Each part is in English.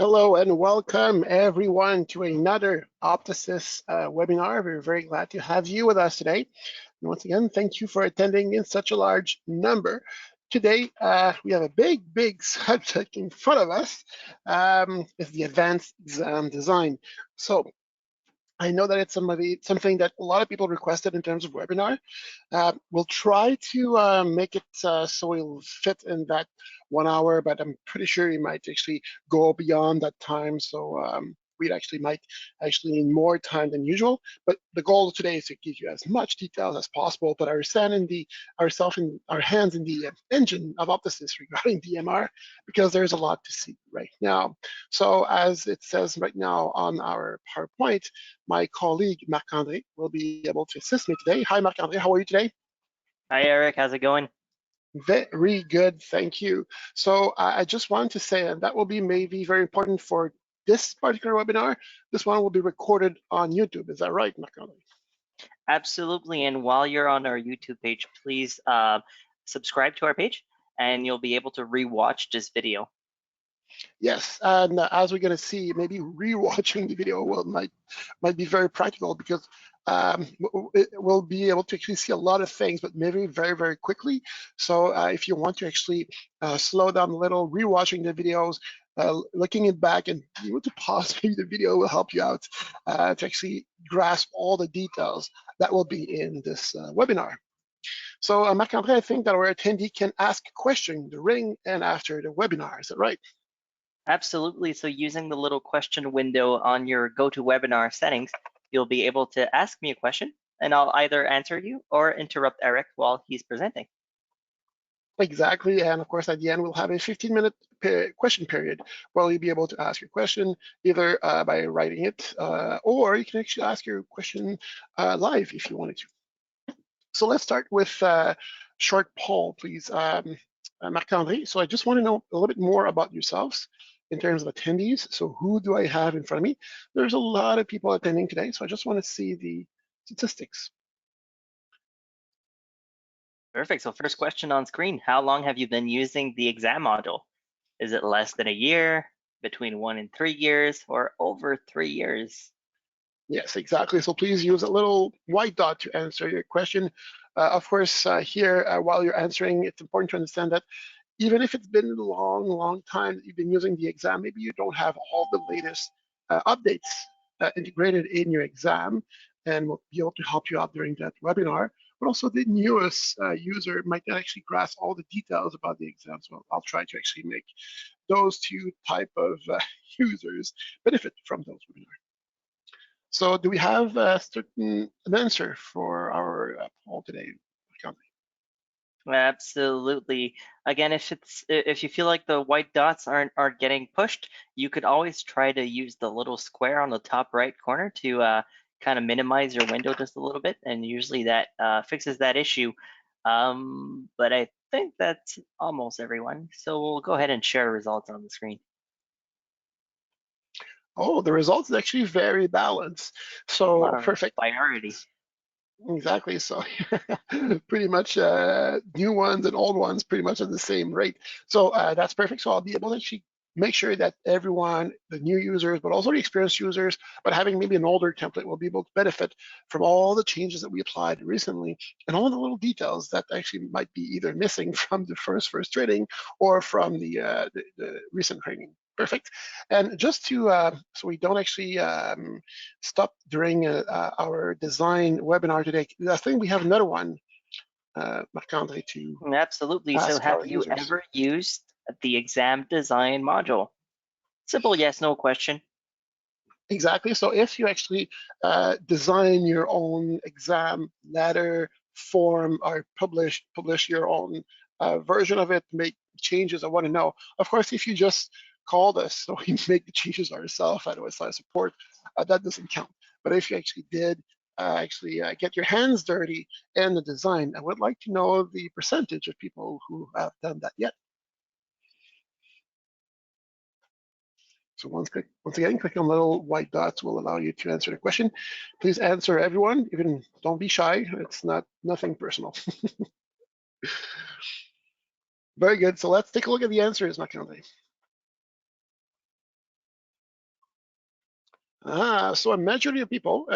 Hello and welcome everyone to another Optosys webinar. We're very glad to have you with us today. And once again, thank you for attending in such a large number. Today, we have a big subject in front of us. It's the advanced exam design. So I know that it's something that a lot of people requested in terms of webinar. We'll try to make it so it'll fit in that 1 hour, but I'm pretty sure you might actually go beyond that time. So we might actually need more time than usual. But the goal today is to give you as much details as possible, but ourselves in our hands in the engine of Optosys regarding DMR, because there's a lot to see right now. So as it says right now on our PowerPoint, my colleague Marc-André will be able to assist me today. Hi, Marc-André, how are you today? Hi, Eric. How's it going? Very good, thank you. So I just wanted to say, and that will be maybe very important for this particular webinar, this one will be recorded on YouTube. Is that right, Marc-André? Absolutely. And while you're on our YouTube page, please subscribe to our page and you'll be able to rewatch this video. Yes, and as we're going to see, maybe rewatching the video might be very practical, because we'll be able to actually see a lot of things, but maybe very quickly. So if you want to actually slow down a little, rewatching the videos, looking it back, and you want to pause maybe the video will help you out to actually grasp all the details that will be in this webinar. So Marc-André, I think that our attendee can ask a question during and after the webinar. Is that right? Absolutely. So using the little question window on your GoToWebinar settings, you'll be able to ask me a question and I'll either answer you or interrupt Eric while he's presenting. Exactly, and of course at the end we'll have a 15-minute question period where you'll be able to ask your question either by writing it, or you can actually ask your question live if you wanted to. So let's start with short poll, please. Marc-André, so I just want to know a little bit more about yourselves in terms of attendees. So who do I have in front of me? There's a lot of people attending today, so I just want to see the statistics. Perfect. So first question on screen, how long have you been using the exam module? Is it less than a year, between 1 and 3 years, or over 3 years? Yes, exactly. So please use a little white dot to answer your question. Of course, here, while you're answering, it's important to understand that even if it's been a long time that you've been using the exam, maybe you don't have all the latest updates integrated in your exam, and we'll be able to help you out during that webinar. But also the newest user might not actually grasp all the details about the exam. So I'll try to actually make those two type of users benefit from those webinars. So do we have an answer for our poll today? Absolutely. Again, if you feel like the white dots aren't getting pushed, you could always try to use the little square on the top right corner to kind of minimize your window just a little bit, and usually that fixes that issue. But I think that's almost everyone. So we'll go ahead and share results on the screen. Oh, the results is actually very balanced. So perfect. Priority. Exactly. So pretty much new ones and old ones pretty much at the same rate. So that's perfect. So I'll be able to actually make sure that everyone, the new users, but also the experienced users, but having maybe an older template, will be able to benefit from all the changes that we applied recently and all the little details that actually might be either missing from the first training or from the recent training. Perfect. And just to, so we don't actually stop during our design webinar today, I think we have another one, Marc-André, to Absolutely. ask So have our you users. ever used the exam design module? Simple yes, no question. Exactly. So if you actually design your own exam letter, form, or publish your own version of it, make changes, I want to know. Of course, if you just called us, so we make the changes ourselves at OSI support, that doesn't count. But if you actually did get your hands dirty in the design, I would like to know the percentage of people who have done that yet. So once again, click on little white dots will allow you to answer the question. Please answer, everyone. Even don't be shy. It's nothing personal. Very good. So let's take a look at the answers, Marc-André. So a majority of people,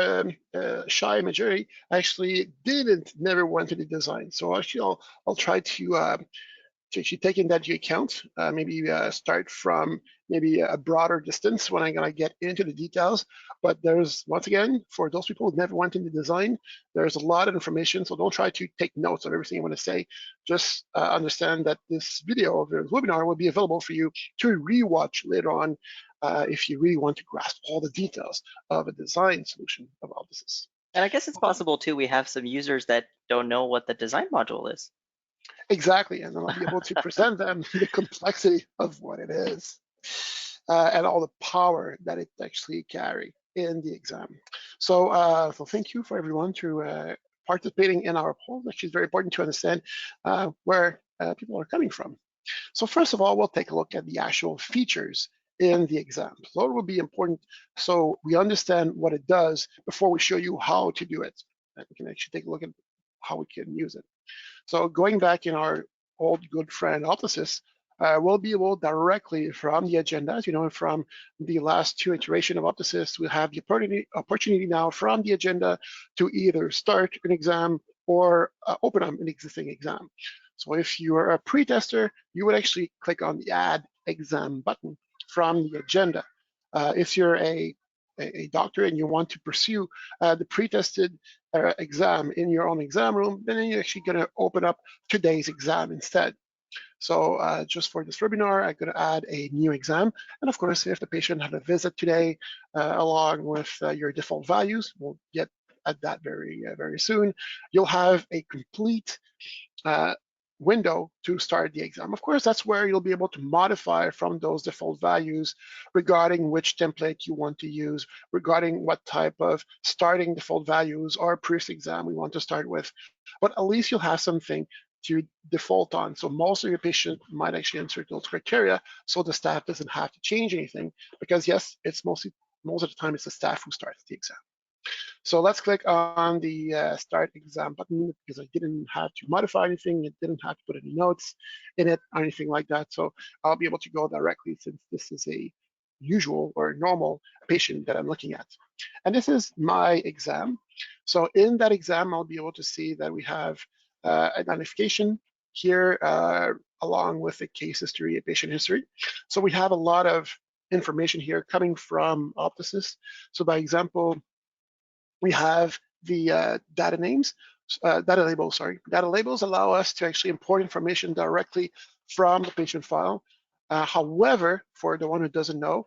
shy majority, actually didn't never went to the design. So actually, I'll try to actually take that into account. Maybe start from maybe a broader distance when I'm going to get into the details. But there's, once again, for those people who never went into design, there's a lot of information. So don't try to take notes of everything I want to say. Just understand that this video of the webinar will be available for you to rewatch later on if you really want to grasp all the details of a design solution of Optosys. And I guess it's Okay. possible too, we have some users that don't know what the design module is. Exactly, and then I'll be able to present them the complexity of what it is and all the power that it actually carry in the exam. So thank you for everyone to participating in our poll. Actually, it's very important to understand where people are coming from. So first of all, we'll take a look at the actual features in the exam. So it will be important so we understand what it does before we show you how to do it. And we can actually take a look at how we can use it. So going back in our old good friend Optosys, we'll be able directly from the agenda, as you know, from the last two iteration of Optosys, we have the opportunity now from the agenda to either start an exam or open up an existing exam. So if you are a pre-tester, you would actually click on the Add Exam button from the agenda. If you're a doctor and you want to pursue the pre-tested exam in your own exam room, then you're actually going to open up today's exam instead. So just for this webinar, I'm going to add a new exam. And of course, if the patient had a visit today, along with your default values, we'll get at that very soon, you'll have a complete uh, window to start the exam. Of course, that's where you'll be able to modify from those default values regarding which template you want to use, regarding what type of starting default values or previous exam we want to start with. But at least you'll have something to default on. So most of your patients might actually answer those criteria, so the staff doesn't have to change anything, because yes, it's most of the time it's the staff who starts the exam. So let's click on the Start Exam button, because I didn't have to modify anything. It didn't have to put any notes in it or anything like that. So I'll be able to go directly, since this is a usual or normal patient that I'm looking at. And this is my exam. So in that exam, I'll be able to see that we have identification here, along with the case history, a patient history. So we have a lot of information here coming from Optosys. So by example, we have the data names, data labels, sorry. Data labels allow us to actually import information directly from the patient file. However, for the one who doesn't know,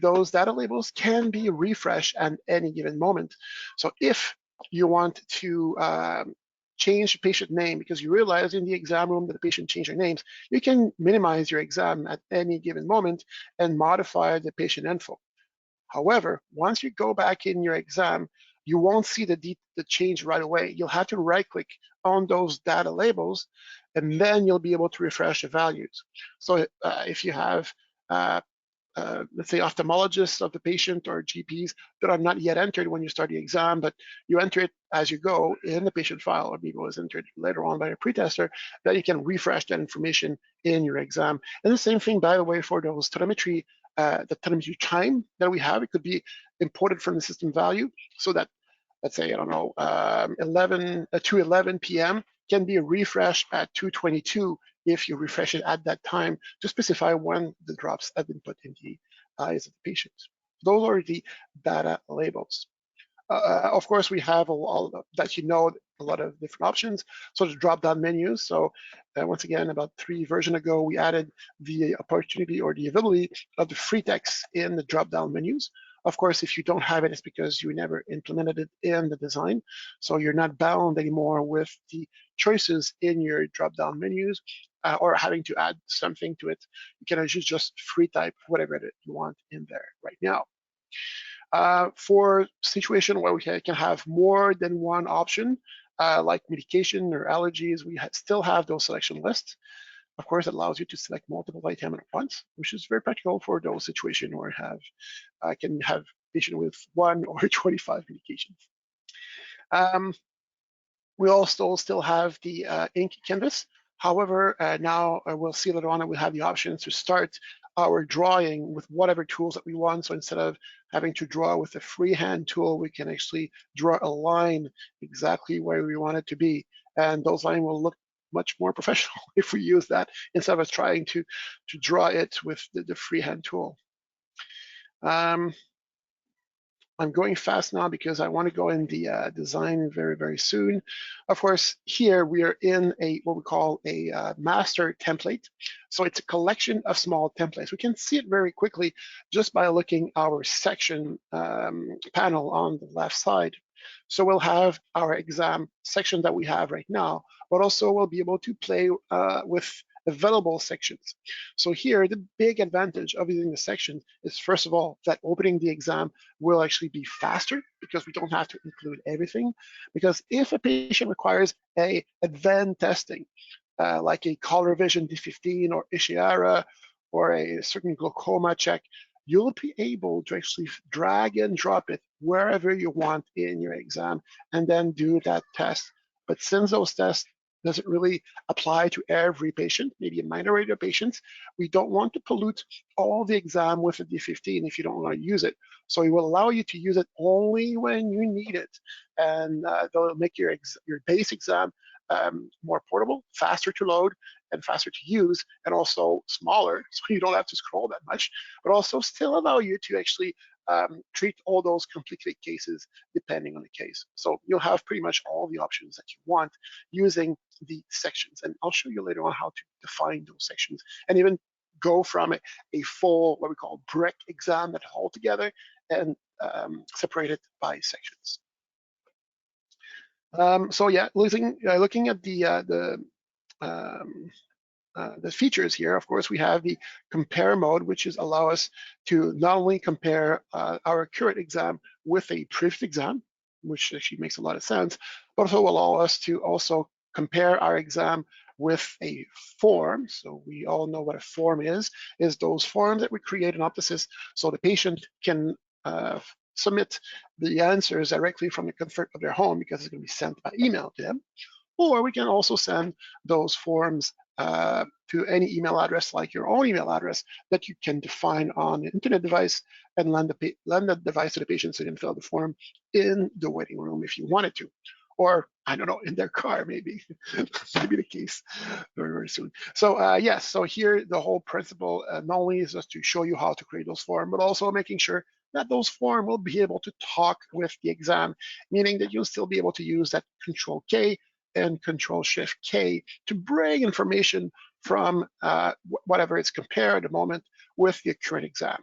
those data labels can be refreshed at any given moment. So if you want to change the patient name because you realize in the exam room that the patient changed their names, you can minimize your exam at any given moment and modify the patient info. However, once you go back in your exam, you won't see the change right away. You'll have to right-click on those data labels, and then you'll be able to refresh the values. So if you have, let's say, ophthalmologists of the patient or GPs that are not yet entered when you start the exam, but you enter it as you go in the patient file, or maybe it was entered later on by a pretester, then you can refresh that information in your exam. And the same thing, by the way, for those telemetry, the telemetry time that we have, it could be imported from the system value, so that, let's say, I don't know, 2:11 p.m. can be refreshed at 2:22 if you refresh it at that time to specify when the drops have been put in the eyes of the patient. Those are the data labels. Of course, we have all that, a lot of different options. So the drop-down menus. So once again, about 3 versions ago, we added the opportunity or the availability of the free text in the drop-down menus. Of course, if you don't have it, it's because you never implemented it in the design. So you're not bound anymore with the choices in your drop-down menus or having to add something to it. You can just free type whatever you want in there right now. For situation where we can have more than one option, like medication or allergies, we still have those selection lists. Of course, it allows you to select multiple items at once, which is very practical for those situations where can have patient with 1 or 25 medications. We also still have the ink canvas. However, now we'll see later on that we have the option to start our drawing with whatever tools that we want. So instead of having to draw with a freehand tool, we can actually draw a line exactly where we want it to be. And those lines will look much more professional if we use that instead of us trying to draw it with the freehand tool. I'm going fast now because I want to go in the design very, very soon. Of course, here we are in a what we call a master template. So it's a collection of small templates. We can see it very quickly just by looking our section panel on the left side. So we'll have our exam section that we have right now, but also we'll be able to play with available sections. So here, the big advantage of using the section is, first of all, that opening the exam will actually be faster because we don't have to include everything. Because if a patient requires a advanced testing, like a color vision D15 or Ishihara or a certain glaucoma check, you'll be able to actually drag and drop it wherever you want in your exam and then do that test. But since those tests doesn't really apply to every patient, maybe a minority of patients, we don't want to pollute all the exam with a D15 if you don't want to use it. So it will allow you to use it only when you need it. And they'll make your base exam more portable, faster to load, and faster to use, and also smaller, so you don't have to scroll that much, but also still allow you to actually treat all those complicated cases depending on the case. So you'll have pretty much all the options that you want using the sections. And I'll show you later on how to define those sections and even go from a full, what we call brick exam that hold together and separate it by sections. So yeah, looking at the features here, of course, we have the compare mode, which is allow us to not only compare our current exam with a previous exam, which actually makes a lot of sense, but also allow us to also compare our exam with a form. So we all know what a form is those forms that we create in Optosys so the patient can submit the answers directly from the comfort of their home because it's going to be sent by email to them. Or we can also send those forms to any email address, like your own email address, that you can define on an internet device and lend that device to the patient so they can fill out the form in the waiting room if you wanted to. Or, I don't know, in their car, maybe. Maybe the case very, very soon. So yes, so here the whole principle not only is just to show you how to create those forms, but also making sure that those forms will be able to talk with the exam, meaning that you'll still be able to use that Control K and Control Shift K to bring information from whatever it's compared at the moment with the current exam.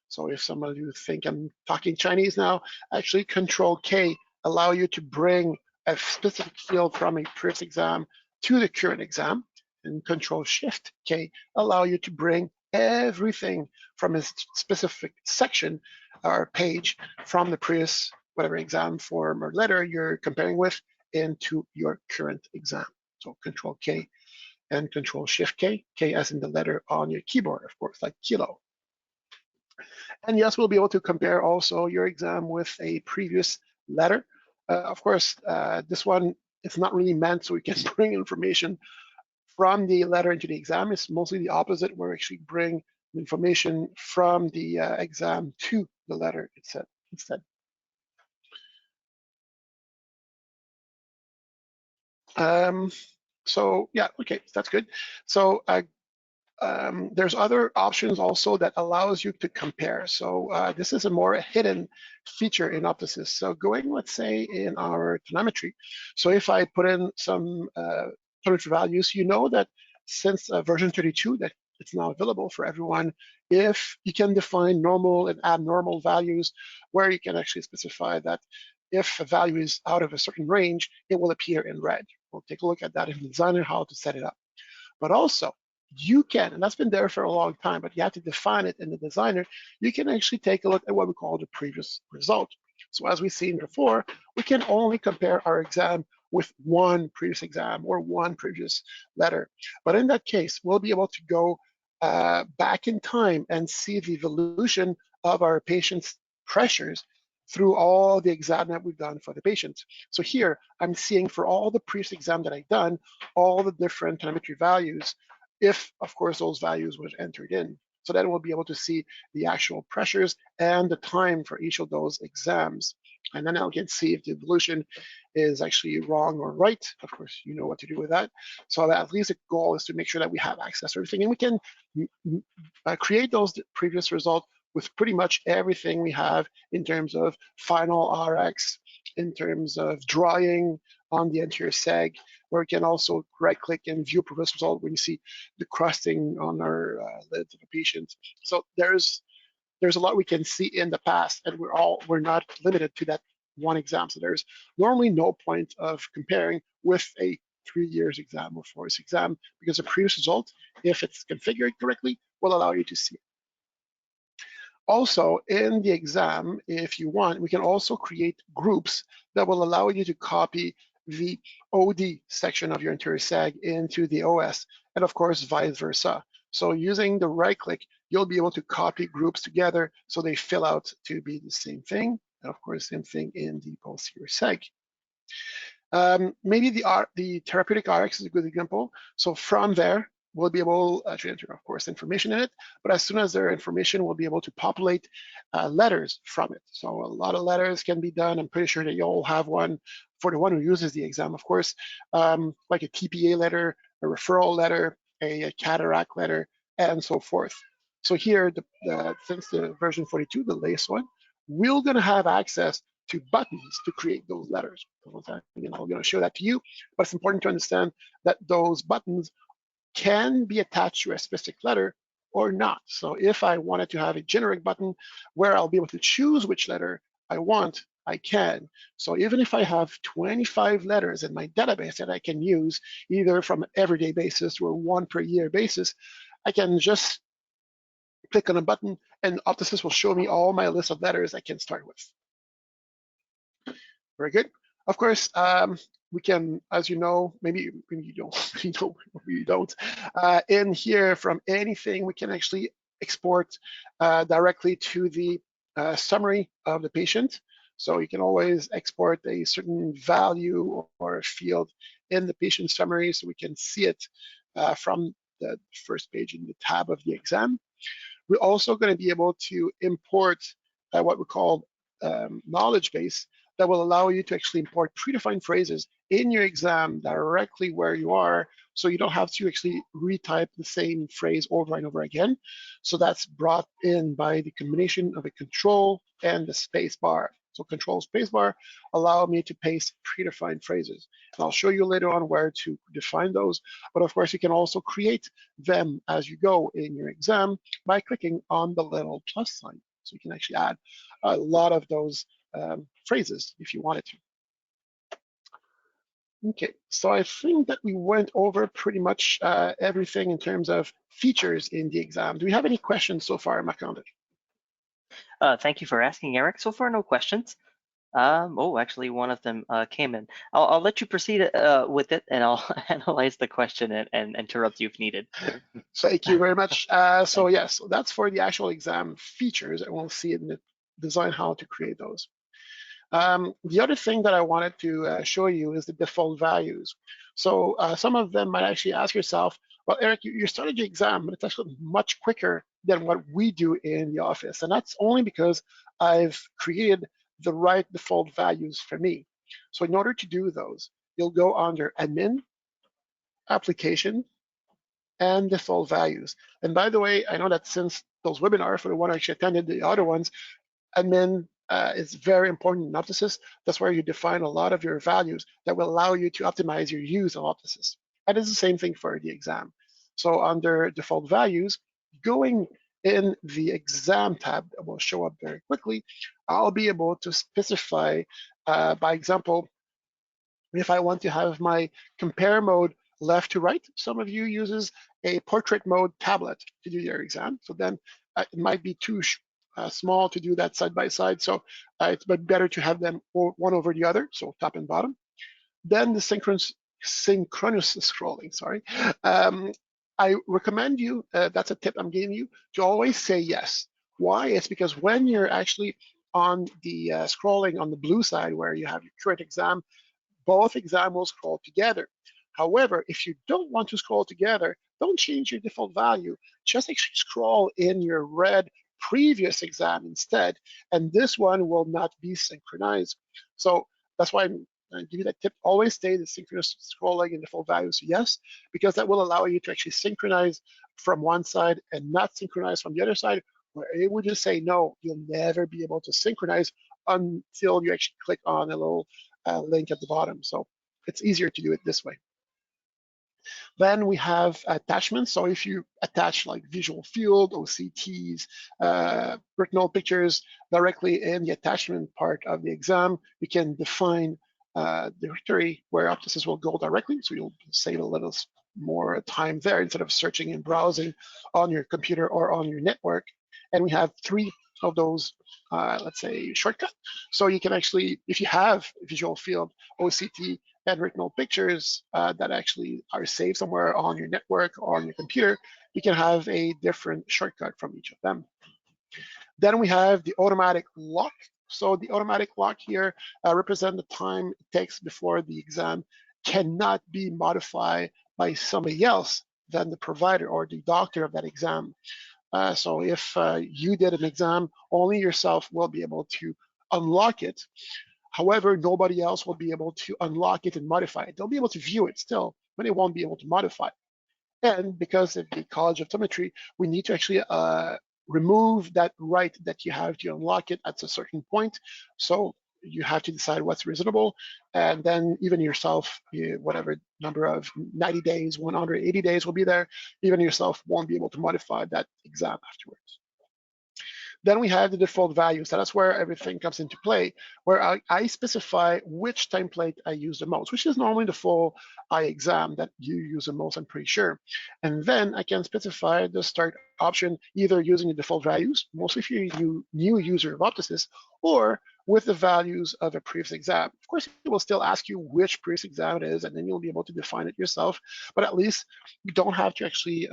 So if some of you think I'm talking Chinese now, actually Control K allow you to bring a specific field from a previous exam to the current exam, and Control Shift K allow you to bring everything from a specific section or page from the previous whatever exam form or letter you're comparing with into your current exam. So Control K and Control Shift K, K as in the letter on your keyboard, of course, like kilo. And yes, we'll be able to compare also your exam with a previous letter. Of course, this one, it's not really meant so we can bring information from the letter into the exam. It's mostly the opposite, where we actually bring information from the exam to the letter instead. So yeah, okay, that's good. So there's other options also that allows you to compare. So this is a more hidden feature in Optosys. So going, let's say, in our telemetry. So if I put in some telemetry values, you know that since version 32, that it's now available for everyone, if you can define normal and abnormal values, where you can actually specify that if a value is out of a certain range, it will appear in red. We'll take a look at that in the designer, how to set it up. But also, you can, and that's been there for a long time, but you have to define it in the designer, you can actually take a look at what we call the previous result. So as we've seen before, we can only compare our exam with one previous exam or one previous letter. But in that case, we'll be able to go back in time and see the evolution of our patient's pressures through all the exam that we've done for the patients. So here, I'm seeing for all the previous exam that I've done, all the different telemetry values, if, of course, those values were entered in. So then we'll be able to see the actual pressures and the time for each of those exams. And then I can see if the evolution is actually wrong or right. Of course, you know what to do with that. So that at least the goal is to make sure that we have access to everything, and we can create those previous results with pretty much everything we have in terms of final RX, in terms of drawing on the anterior seg, where we can also right-click and view previous result when you see the crusting on our lids of a patient. So there's a lot we can see in the past, and we're not limited to that one exam. So there's normally no point of comparing with a 3 years exam or 4 years exam, because the previous result, if it's configured correctly, will allow you to see it. Also, in the exam, if you want, we can also create groups that will allow you to copy the OD section of your anterior sag into the OS, and of course, vice versa. So using the right click, you'll be able to copy groups together so they fill out to be the same thing. And of course, same thing in the posterior seg. Maybe the therapeutic RX is a good example. So from there, we'll be able to enter, of course, information in it. But as soon as there information, we'll be able to populate letters from it. So a lot of letters can be done. I'm pretty sure that you'll have one for the one who uses the exam, of course, like a TPA letter, a referral letter, a cataract letter, and so forth. So here, since the version 42, the latest one, we're going to have access to buttons to create those letters. Again, I'm going to show that to you, but it's important to understand that those buttons can be attached to a specific letter or not. So if I wanted to have a generic button where I'll be able to choose which letter I want, I can. So even if I have 25 letters in my database that I can use, either from an everyday basis or one per year basis, I can just click on a button and Optosys will show me all my list of letters I can start with. Very good. Of course, we can, as you know, maybe you don't, maybe you don't. In here, from anything, we can actually export directly to the summary of the patient. So you can always export a certain value or a field in the patient summary so we can see it from the first page in the tab of the exam. We're also going to be able to import what we call knowledge base that will allow you to actually import predefined phrases in your exam directly where you are, so you don't have to actually retype the same phrase over and over again. So that's brought in by the combination of a control and the space bar. So control space bar allow me to paste predefined phrases. And I'll show you later on where to define those. But of course, you can also create them as you go in your exam by clicking on the little plus sign. So you can actually add a lot of those phrases if you wanted to. Okay, so I think that we went over pretty much everything in terms of features in the exam. Do we have any questions so far, Marc-André? Thank you for asking, Eric. So far, no questions. Oh, actually, one of them came in. I'll let you proceed with it, and I'll analyze the question and interrupt you if needed. Thank you very much. So yes, that's for the actual exam features, and we'll see in the design how to create those. The other thing that I wanted to show you is the default values. So some of them might actually ask yourself, well, Eric, you started your exam, but it's actually much quicker than what we do in the office. And that's only because I've created the right default values for me. So in order to do those, you'll go under Admin, Application, and Default Values. And by the way, I know that since those webinars, for the one I actually attended, the other ones, admin is very important in Optosys. That's where you define a lot of your values that will allow you to optimize your use of Optosys. And it's the same thing for the exam. So under default values, going in the exam tab that will show up very quickly, I'll be able to specify, by example, if I want to have my compare mode left to right, some of you uses a portrait mode tablet to do your exam. So then it might be too small to do that side by side. So it's better to have them one over the other, so top and bottom. Then the synchronous scrolling, sorry. I recommend you, that's a tip I'm giving you, to always say yes. Why? It's because when you're actually on the scrolling on the blue side where you have your current exam, both exams will scroll together. However, if you don't want to scroll together, don't change your default value. Just actually scroll in your red previous exam instead, and this one will not be synchronized. So that's why I give you that tip. Always stay the synchronous scrolling in default values, yes, because that will allow you to actually synchronize from one side and not synchronize from the other side. Where it would just say no, you'll never be able to synchronize until you actually click on a little link at the bottom. So it's easier to do it this way. Then we have attachments. So if you attach like visual field, OCTs, retinal pictures directly in the attachment part of the exam, you can define directory where Optosys will go directly. So you'll save a little more time there instead of searching and browsing on your computer or on your network. And we have 3 of those, let's say, shortcut. So you can actually, if you have visual field, OCT, and retinal pictures that actually are saved somewhere on your network or on your computer, you can have a different shortcut from each of them. Then we have the automatic lock. So the automatic lock here represents the time it takes before the exam cannot be modified by somebody else than the provider or the doctor of that exam. So if you did an exam, only yourself will be able to unlock it. However, nobody else will be able to unlock it and modify it. They'll be able to view it still, but they won't be able to modify it. And because of the College of Optometry, we need to actually remove that right that you have to unlock it at a certain point. So you have to decide what's reasonable. And then even yourself, whatever number of 90 days, 180 days will be there, even yourself won't be able to modify that exam afterwards. Then we have the default value. So that's where everything comes into play, where I specify which template I use the most, which is normally the full eye exam that you use the most, I'm pretty sure. And then I can specify the start option either using the default values, mostly if you're a new user of Optosys, or with the values of a previous exam. Of course, it will still ask you which previous exam it is, and then you'll be able to define it yourself. But at least you don't have to actually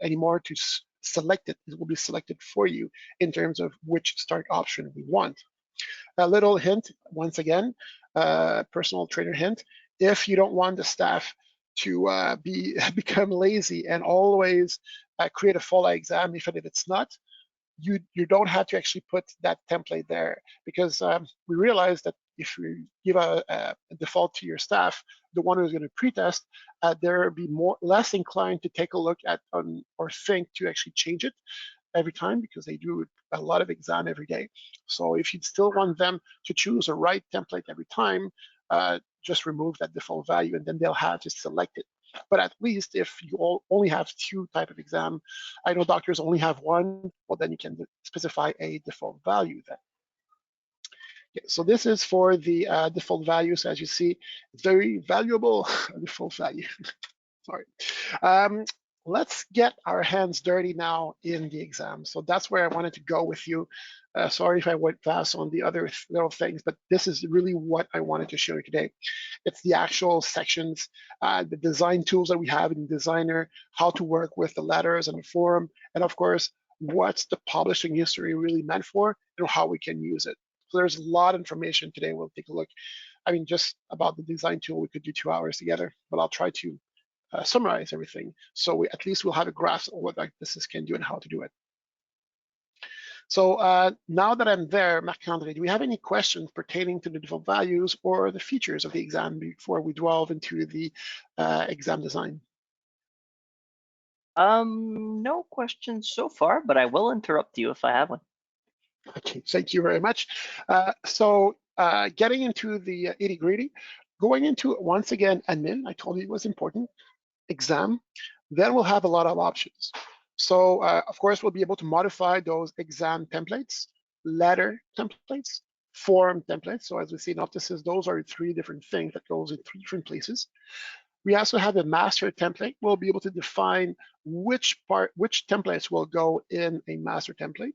anymore to select it. It will be selected for you in terms of which start option we want. A little hint, once again, personal trainer hint, if you don't want the staff to become lazy and always create a full exam, even if it's not, you don't have to actually put that template there, because we realize that if you give a default to your staff, the one who's going to pre-test, they'll be less inclined to take a look at or think to actually change it every time, because they do a lot of exam every day. So if you still want them to choose a right template every time, just remove that default value and then they'll have to select it. But at least if you only have 2 type of exam, I know doctors only have 1, well then you can specify a default value then. Okay, so this is for the default values. As you see, it's very valuable default value. Sorry. Um, let's get our hands dirty now in the exam. So that's where I wanted to go with you. Sorry if I went fast on the other little things, but this is really what I wanted to show you today. It's the actual sections, the design tools that we have in Designer, how to work with the letters and the form, and of course, what's the publishing history really meant for and how we can use it. So there's a lot of information today. We'll take a look. I mean, just about the design tool, we could do 2 hours together, but I'll try to summarize everything, so at least we'll have a grasp of what Optosys can do and how to do it. So now that I'm there, Marc-André, do we have any questions pertaining to the default values or the features of the exam before we delve into the exam design? No questions so far, but I will interrupt you if I have one. Okay, thank you very much. So getting into the nitty-gritty, going into, once again, admin, I told you it was important, exam, then we'll have a lot of options. So of course, we'll be able to modify those exam templates, letter templates, form templates. So as we see in Optosys, those are 3 different things that goes in 3 different places. We also have a master template. We'll be able to define which templates will go in a master template.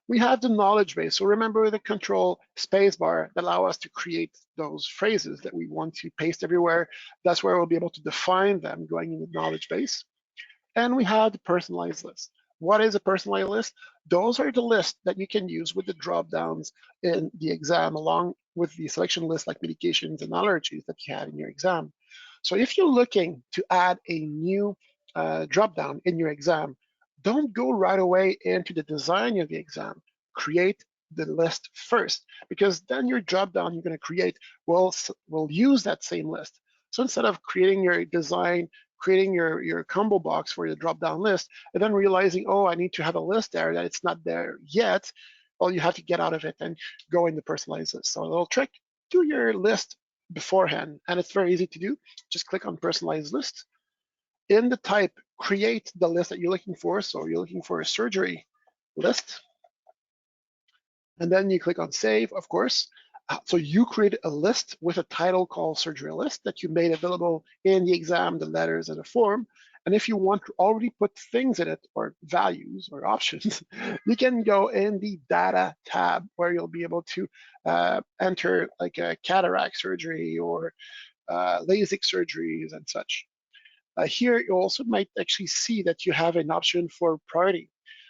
We have the knowledge base. So remember the control spacebar that allow us to create those phrases that we want to paste everywhere. That's where we'll be able to define them going in the knowledge base. And we have the personalized list. What is a personalized list? Those are the lists that you can use with the drop downs in the exam, along with the selection list like medications and allergies that you have in your exam. So if you're looking to add a new dropdown in your exam, don't go right away into the design of the exam. Create the list first, because then your dropdown you're going to create will use that same list. So instead of creating your design, creating your combo box for your drop-down list, and then realizing, oh, I need to have a list there that it's not there yet, well, you have to get out of it and go in the personalized list. So a little trick, do your list beforehand, and it's very easy to do. Just click on personalized list. In the type, create the list that you're looking for. So you're looking for a surgery list, and then you click on save, of course. So you create a list with a title called surgery list that you made available in the exam, the letters, and the form. And if you want to already put things in it, or values or options, you can go in the data tab where you'll be able to enter like a cataract surgery or LASIK surgeries and such. Here, you also might actually see that you have an option for priority.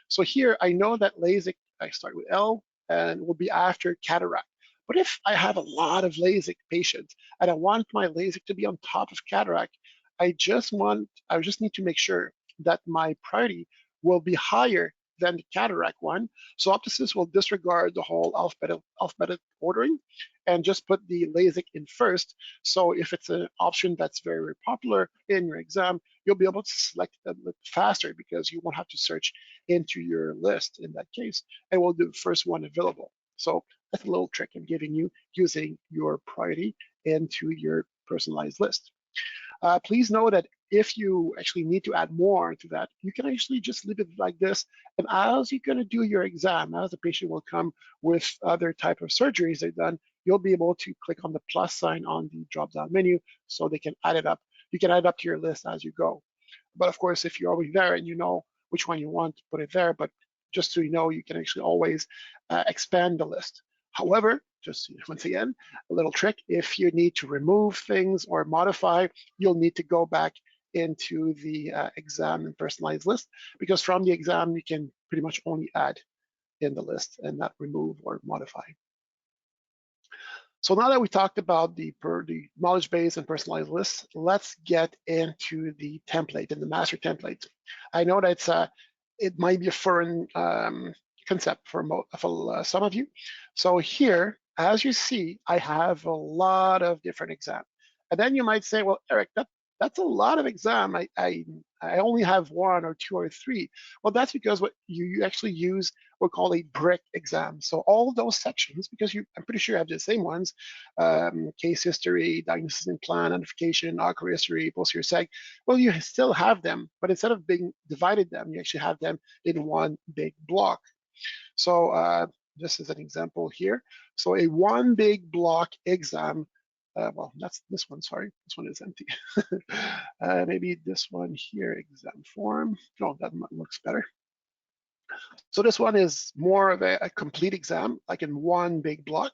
So here, I know that LASIK, I start with L, and will be after cataract. But if I have a lot of LASIK patients and I want my LASIK to be on top of cataract, I just need to make sure that my priority will be higher than the cataract one. So Optosys will disregard the whole alphabetic ordering and just put the LASIK in first. So if it's an option that's very, very popular in your exam, you'll be able to select it a bit faster because you won't have to search into your list in that case, and we'll do the first one available. So that's a little trick I'm giving you using your priority into your personalized list. Please know that if you actually need to add more to that, you can actually just leave it like this. And as you're going to do your exam, as the patient will come with other type of surgeries they've done, you'll be able to click on the plus sign on the drop-down menu so they can add it up. You can add it up to your list as you go. But of course, if you're already there and you know which one you want, put it there. But just so you know, you can actually always expand the list. However, just once again, a little trick, if you need to remove things or modify, you'll need to go back into the exam and personalized list, because from the exam, you can pretty much only add in the list and not remove or modify. So now that we talked about the knowledge base and personalized lists, let's get into the template and the master template. I know that it might be a foreign concept for some of you. So here, as you see, I have a lot of different exams. And then you might say, well, Eric, that's a lot of exam. I only have one or two or three. Well, that's because what you actually use what we call a brick exam. So all those sections, because I'm pretty sure you have the same ones, case history, diagnosis and plan, identification, ocular history, posterior seg, well, you still have them, but instead of being divided them, you actually have them in one big block. So this is an example here. So a one big block exam, well, that's this one, sorry, this one is empty. Maybe this one here, exam form. No, that looks better. So this one is more of a complete exam, like in one big block.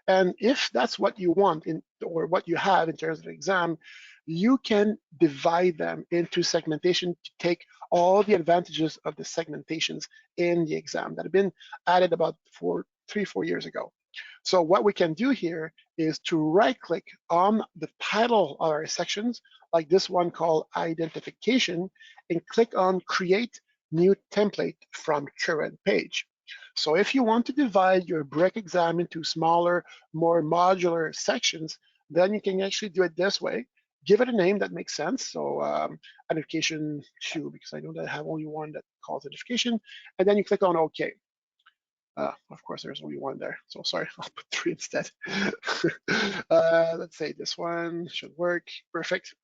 And if that's what you want or what you have in terms of exam, you can divide them into segmentation to take all the advantages of the segmentations in the exam that have been added about 3-4 years ago. So what we can do here is to right-click on the title of our sections, like this one called identification, and click on create new template from current page. So if you want to divide your brick exam into smaller, more modular sections, then you can actually do it this way. Give it a name that makes sense. So identification 2, because I know that I have only one that calls identification, and then you click on OK. Of course, there's only one there, so sorry, I'll put 3 instead. Let's say this one should work, perfect.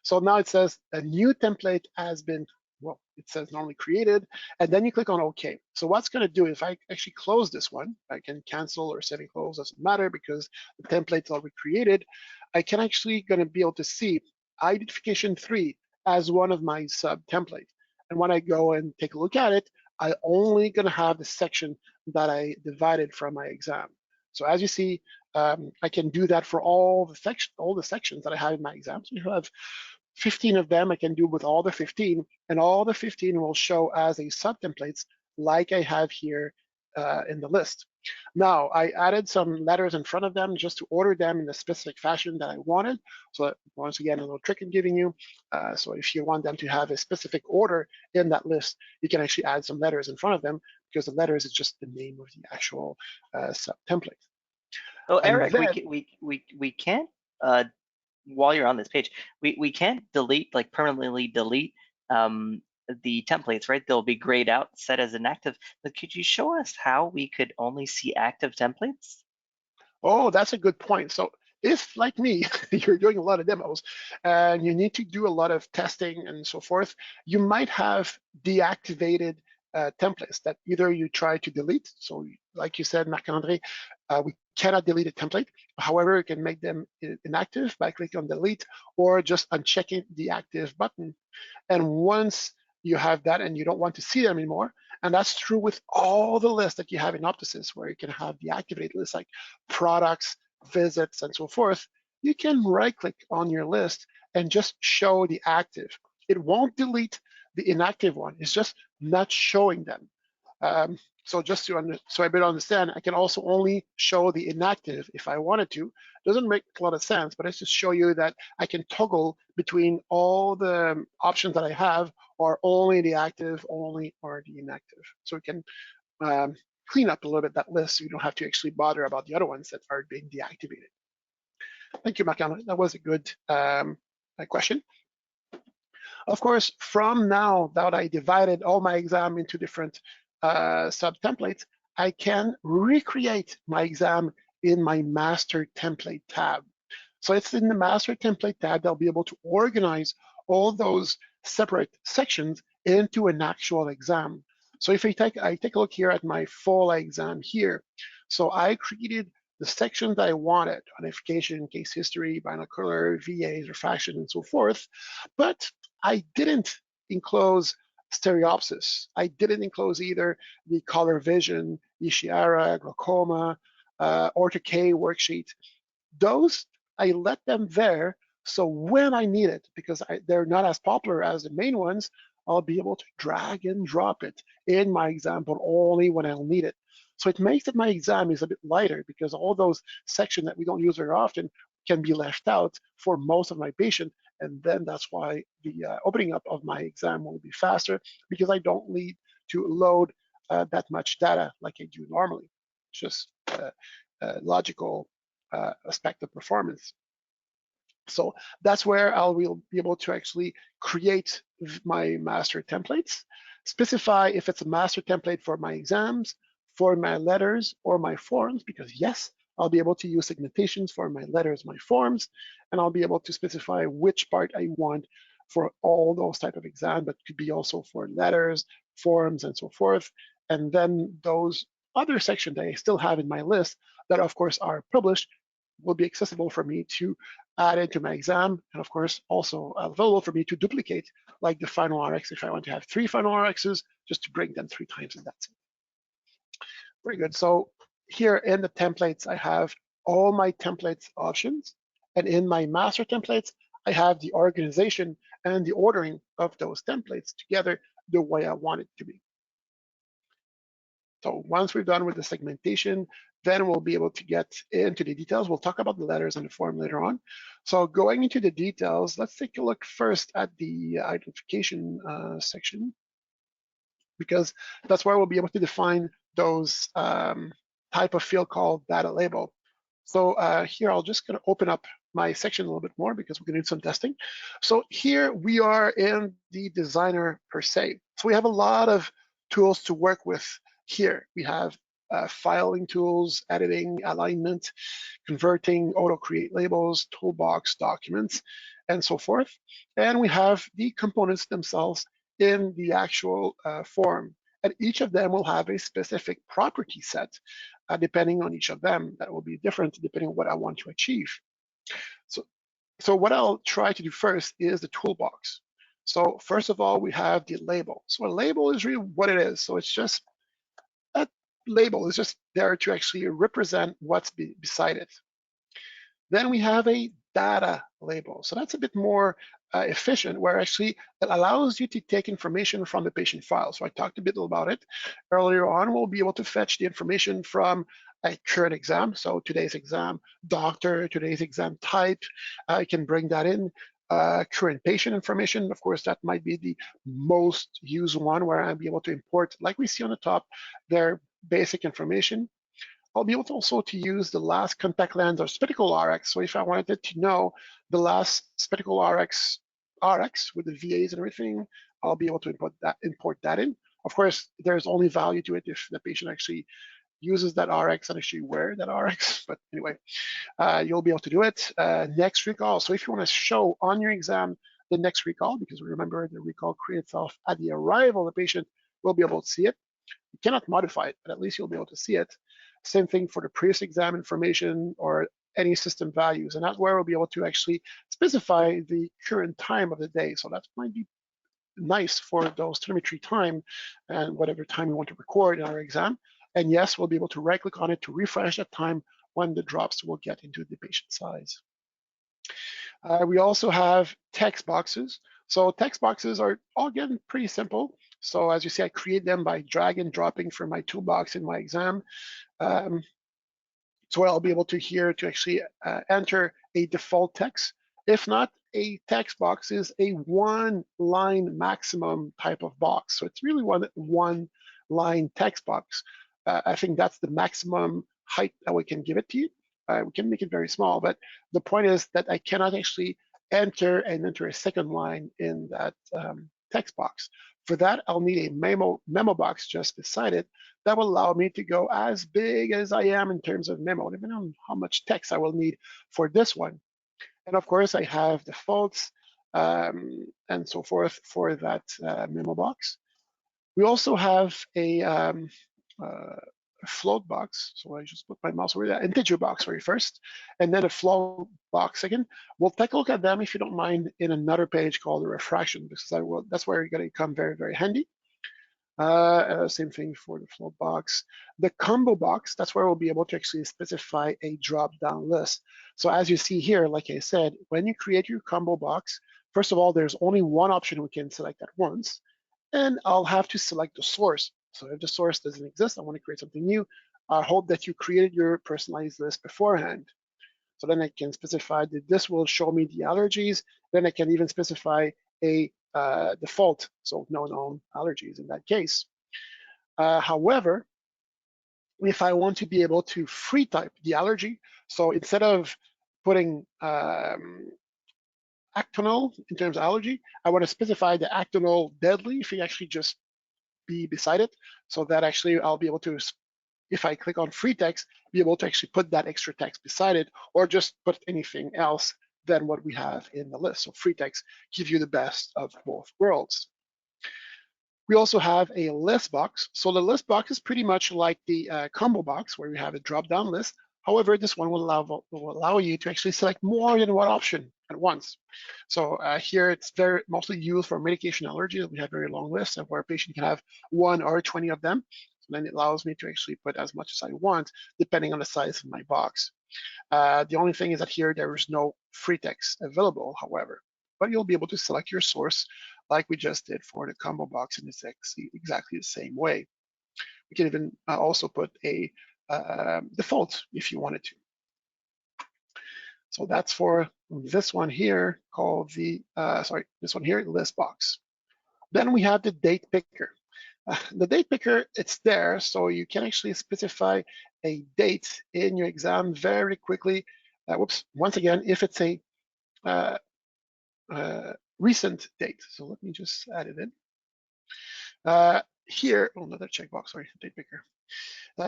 So now it says a new template has been, well, it says normally created, and then you click on OK. So what's going to do, if I actually close this one, I can cancel or save and close, doesn't matter because the template's already created. I can actually going to be able to see identification 3 as one of my sub templates. And when I go and take a look at it, I only going to have the section that I divided from my exam. So as you see, I can do that for all the sections that I have in my exam. So you have 15 of them. I can do with all the 15, and all the 15 will show as a subtemplates like I have here in the list. Now, I added some letters in front of them just to order them in the specific fashion that I wanted. So once again, a little trick I'm giving you. So if you want them to have a specific order in that list, you can actually add some letters in front of them because the letters is just the name of the actual sub template. Oh, And Eric, then, we can't uh, while you're on this page, we can't delete, like permanently delete the templates, right? They'll be grayed out, set as inactive. But could you show us how we could only see active templates? oh, that's a good point. So if, like me, you're doing a lot of demos and you need to do a lot of testing and so forth, you might have deactivated templates that either you try to delete. So like you said, Marc-André, we cannot delete a template. However, you can make them inactive by clicking on delete or just unchecking the active button. And once you have that and you don't want to see them anymore, and that's true with all the lists that you have in Optosys, where you can have the activated lists like products, visits, and so forth, you can right click on your list and just show the active. It won't delete the inactive one, it's just not showing them. So just so I better understand, I can also only show the inactive if I wanted to. Doesn't make a lot of sense, but it's just show you that I can toggle between all the options that I have, or only the active, only or the inactive. So we can clean up a little bit that list so you don't have to actually bother about the other ones that are being deactivated. Thank you, Marc-André. That was a good question. Of course, from now that I divided all my exam into different sub-templates, I can recreate my exam in my master template tab. So it's in the master template tab that I'll be able to organize all those separate sections into an actual exam. So if I take a look here at my full exam here, so I created the sections that I wanted: identification, case history, binocular, VAs, refraction, and so forth. But I didn't enclose stereopsis. I didn't enclose either the color vision, Ishihara, glaucoma, ortho-K worksheet. Those, I let them there, so when I need it, because they're not as popular as the main ones, I'll be able to drag and drop it in my example only when I'll need it. So it makes it my exam is a bit lighter because all those sections that we don't use very often can be left out for most of my patients. And then that's why the opening up of my exam will be faster, because I don't need to load that much data like I do normally. It's just logical aspect of performance. So that's where I will be able to actually create my master templates, specify if it's a master template for my exams, for my letters, or my forms, because yes, I'll be able to use segmentations for my letters, my forms, and I'll be able to specify which part I want for all those type of exams, but could be also for letters, forms, and so forth. And then those other sections that I still have in my list that of course are published will be accessible for me to add into my exam, and of course also available for me to duplicate, like the final RX if I want to have 3 final RXs, just to bring them 3 times, and that's it. Very good. So here in the templates, I have all my templates options, and in my master templates, I have the organization and the ordering of those templates together the way I want it to be. So once we're done with the segmentation, then we'll be able to get into the details. We'll talk about the letters and the form later on. So going into the details, let's take a look first at the identification section, because that's where we'll be able to define those type of field called data label. So here, I'll just gonna open up my section a little bit more because we're gonna do some testing. So here we are in the designer per se. So we have a lot of tools to work with here. We have filing tools, editing, alignment, converting, auto create labels, toolbox, documents, and so forth. And we have the components themselves in the actual form. And each of them will have a specific property set, depending on each of them. That will be different depending on what I want to achieve. So what I'll try to do first is the toolbox. So first of all, we have the label. So a label is really what it is. So it's just a label is just there to actually represent what's beside it. Then we have a data label. So that's a bit more efficient, where actually it allows you to take information from the patient file. So I talked a bit about it earlier on. We'll be able to fetch the information from a current exam. So today's exam doctor, today's exam type, I can bring that in. Current patient information, of course, that might be the most used one, where I'll be able to import, like we see on the top, their basic information. I'll be able to also to use the last contact lens or spectacle RX. So if I wanted to know the last spectacle RX with the VAs and everything, I'll be able to import that in. Of course, there's only value to it if the patient actually uses that RX and actually wear that RX. But anyway, you'll be able to do it. Next recall. So if you want to show on your exam the next recall, because remember the recall creates itself at the arrival of the patient, we'll be able to see it. You cannot modify it, but at least you'll be able to see it. Same thing for the previous exam information or any system values. And that's where we'll be able to actually specify the current time of the day. So that might be nice for those telemetry time and whatever time you want to record in our exam. And yes, we'll be able to right click on it to refresh that time when the drops will get into the patient size. We also have text boxes. So text boxes are, again, pretty simple. So as you see, I create them by drag and dropping from my toolbox in my exam. So I'll be able to here to actually enter a default text. If not, a text box is a one line maximum type of box. So it's really one line text box. I think that's the maximum height that we can give it to you. We can make it very small, but the point is that I cannot actually enter a second line in that text box. For that, I'll need a memo box just beside it that will allow me to go as big as I am in terms of memo, depending on how much text I will need for this one. And of course, I have defaults and so forth for that memo box. We also have a float box. So I just put my mouse over that integer box for you first, and then a float box second. We'll take a look at them, if you don't mind, in another page called the refraction, because that's where you're going to come very, very handy. Same thing for the float box. The combo box, that's where we'll be able to actually specify a drop-down list. So as you see here, like I said, when you create your combo box, first of all, there's only one option we can select at once, and I'll have to select the source. So if the source doesn't exist, I want to create something new. I hope that you created your personalized list beforehand. So then I can specify that this will show me the allergies. Then I can even specify a default, so no known allergies in that case. However, if I want to be able to free type the allergy, so instead of putting actonal in terms of allergy, I want to specify the actonal deadly if it actually just be beside it, so that actually I'll be able to, if I click on free text, be able to actually put that extra text beside it, or just put anything else than what we have in the list. So free text gives you the best of both worlds. We also have a list box. So the list box is pretty much like the combo box, where you have a drop-down list. However, this one will allow you to actually select more than one option at once. So here it's mostly used for medication allergies. We have very long lists of where a patient can have 1 or 20 of them. So then it allows me to actually put as much as I want, depending on the size of my box. The only thing is that here there is no free text available, however, but you'll be able to select your source like we just did for the combo box in exactly the same way. We can even also put a default if you wanted to. So that's for this one here called this one here, list box. Then we have the date picker. The date picker, it's there, so you can actually specify a date in your exam very quickly. Once again, if it's a recent date. So let me just add it in. Here, another checkbox, sorry, date picker.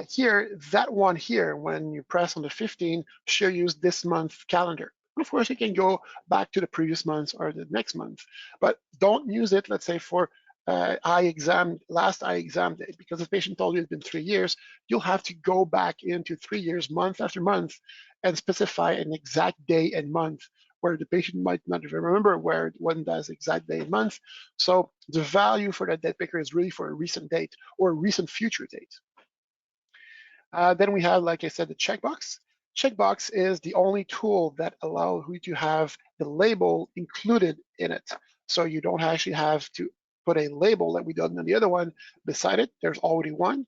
Here, that one here, when you press on the 15, show you this month calendar. Of course, you can go back to the previous month or the next month, but don't use it, let's say, for last eye exam date, because if the patient told you it's been 3 years, you'll have to go back into 3 years, month after month, and specify an exact day and month where the patient might not even remember when that's exact day and month. So the value for that date picker is really for a recent date or a recent future date. Then we have, like I said, the checkbox. checkbox is the only tool that allows you to have the label included in it. So you don't actually have to put a label like we did on the other one beside it. There's already one.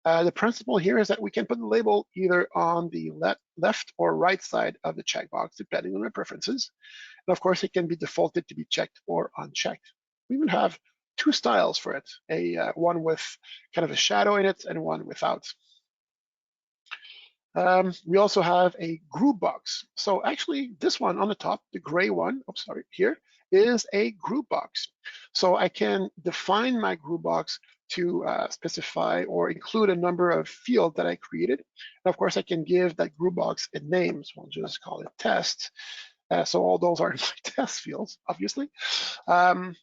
The principle here is that we can put the label either on the left or right side of the checkbox, depending on our preferences. And of course, it can be defaulted to be checked or unchecked. We even have two styles for it, one with kind of a shadow in it and one without. We also have a group box. So actually this one on the top, the gray one, oops, sorry, here, is a group box. So I can define my group box to specify or include a number of fields that I created. And of course, I can give that group box a name. So I'll just call it test. So all those are my test fields, obviously. Um,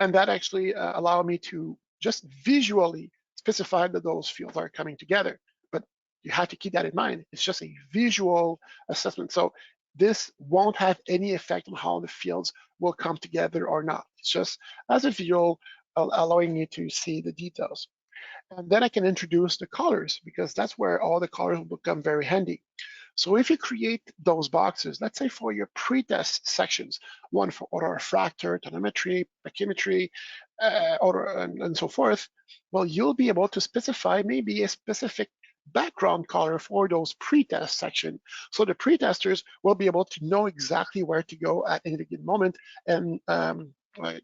and that actually allow me to just visually specify that those fields are coming together. But you have to keep that in mind. It's just a visual assessment. So this won't have any effect on how the fields will come together or not. It's just as a visual, allowing you to see the details. And then I can introduce the colors because that's where all the colors will become very handy. So if you create those boxes, let's say for your pre-test sections, one for autorefractor, tonometry, pachymetry, and so forth, well, you'll be able to specify maybe a specific background color for those pre-test section. So the pre-testers will be able to know exactly where to go at any given moment, and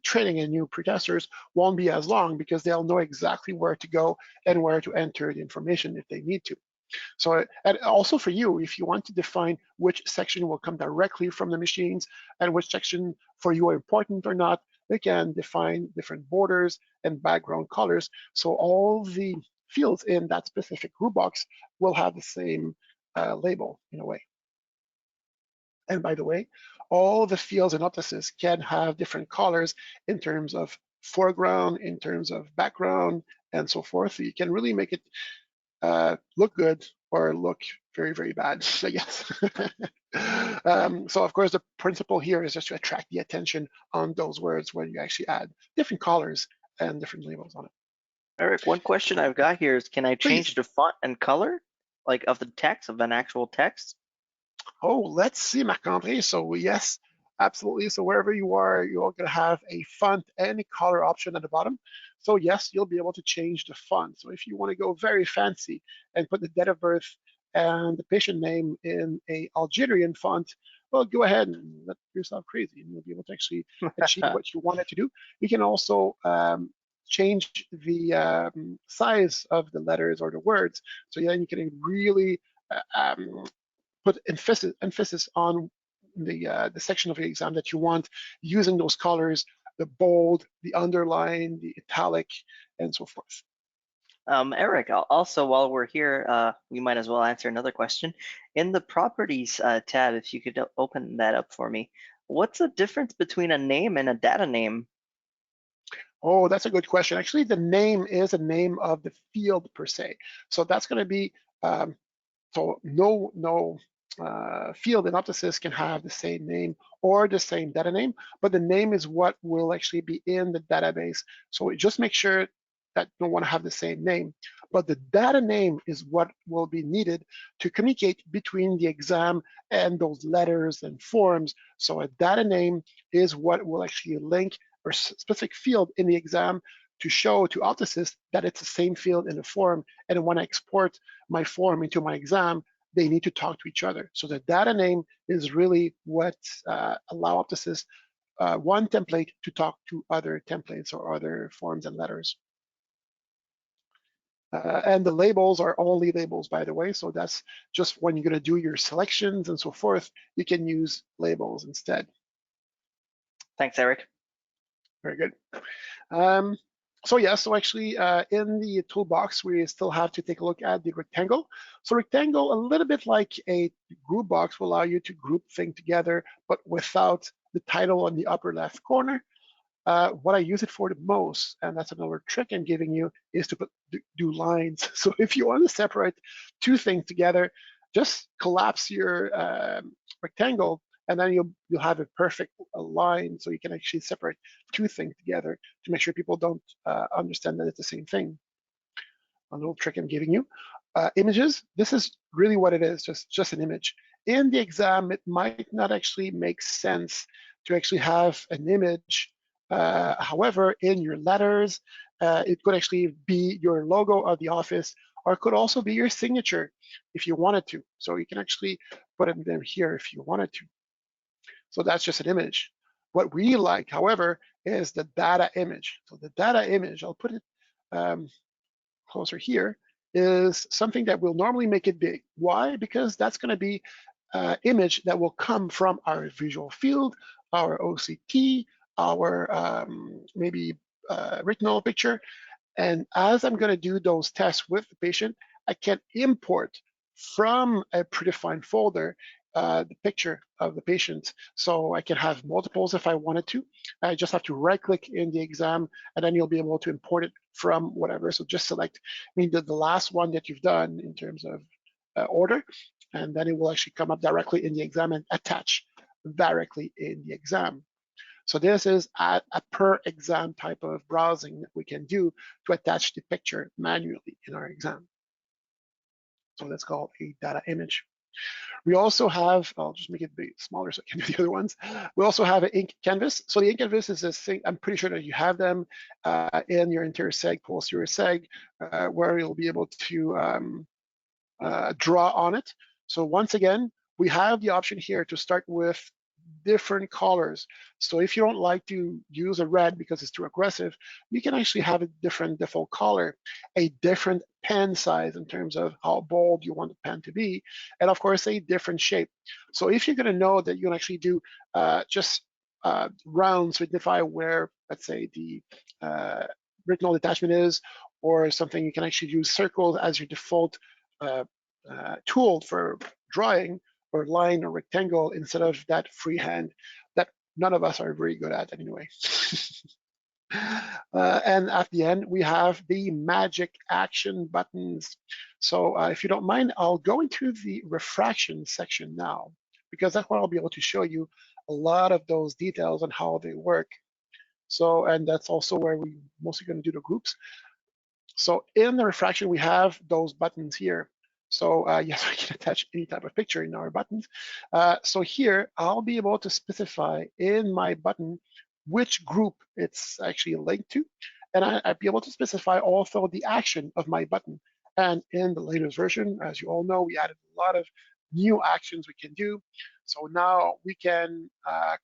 training in new pre-testers won't be as long because they'll know exactly where to go and where to enter the information if they need to. So, and also for you, if you want to define which section will come directly from the machines and which section for you are important or not, you can define different borders and background colors. So all the fields in that specific group box will have the same label in a way. And by the way, all the fields in Optosys can have different colors in terms of foreground, in terms of background, and so forth. So you can really make it look good or look very, very bad, I guess. So of course, the principle here is just to attract the attention on those words when you actually add different colors and different labels on it. Eric, one question I've got here is, can I Please. change the font and color, like of the text, of an actual text? Oh, let's see, Marc-André. So yes, absolutely. So wherever you are, you're going to have a font and a color option at the bottom. So yes, you'll be able to change the font. So if you want to go very fancy and put the date of birth and the patient name in a Algerian font, well, go ahead and let yourself crazy, and you'll be able to actually achieve what you wanted to do. You can also change the size of the letters or the words. So yeah, you can really put emphasis on the section of the exam that you want using those colors, the bold, the underline, the italic, and so forth. Eric, also while we're here, we might as well answer another question. In the properties tab, if you could open that up for me, what's the difference between a name and a data name? Oh, that's a good question. Actually, the name is a name of the field per se. So that's going to be so no field in Optosys can have the same name or the same data name, but the name is what will actually be in the database. So just make sure that you don't want to have the same name, but the data name is what will be needed to communicate between the exam and those letters and forms. So a data name is what will actually link or specific field in the exam to show to Optosys that it's the same field in the form. And when I export my form into my exam, they need to talk to each other. So the data name is really what allow Optosys one template to talk to other templates or other forms and letters. And the labels are only labels, by the way. So that's just when you're going to do your selections and so forth, you can use labels instead. Thanks, Eric. Very good. So yeah, so actually in the toolbox, we still have to take a look at the rectangle. So rectangle, a little bit like a group box, will allow you to group things together, but without the title on the upper left corner. What I use it for the most, and that's another trick I'm giving you, is to do lines. So if you want to separate two things together, just collapse your rectangle, and then you'll have a perfect line, so you can actually separate two things together to make sure people don't understand that it's the same thing. A little trick I'm giving you. Images, this is really what it is, just an image. In the exam, it might not actually make sense to actually have an image. However, in your letters, it could actually be your logo of the office, or it could also be your signature if you wanted to. So you can actually put it in here if you wanted to. So that's just an image. What we like, however, is the data image. So the data image, I'll put it closer here, is something that will normally make it big. Why? Because that's going to be image that will come from our visual field, our OCT, our maybe retinal picture. And as I'm going to do those tests with the patient, I can import from a predefined folder the picture of the patient. So I can have multiples if I wanted to. I just have to right click in the exam and then you'll be able to import it from whatever. So just select, the last one that you've done in terms of order, and then it will actually come up directly in the exam and attach directly in the exam. So this is a per exam type of browsing that we can do to attach the picture manually in our exam. So that's called a data image. We also have, I'll just make it big, smaller so I can do the other ones. We also have an ink canvas. So the ink canvas is this thing, I'm pretty sure that you have them in your interior seg, posterior seg, where you'll be able to draw on it. So once again, we have the option here to start with different colors. So if you don't like to use a red because it's too aggressive, you can actually have a different default color, a different pen size in terms of how bold you want the pen to be, and of course a different shape. So if you're going to know that you can actually do just rounds to identify where, let's say, the retinal detachment is, or something, you can actually use circles as your default uh, tool for drawing, or line or rectangle, instead of that freehand that none of us are very good at anyway. And at the end, we have the magic action buttons. So if you don't mind, I'll go into the refraction section now, because that's where I'll be able to show you a lot of those details and how they work. So, and that's also where we mostly going to do the groups. So in the refraction, we have those buttons here. So yes, we can attach any type of picture in our buttons. So here, I'll be able to specify in my button which group it's actually linked to. And I'll be able to specify also the action of my button. And in the latest version, as you all know, we added a lot of new actions we can do. So now we can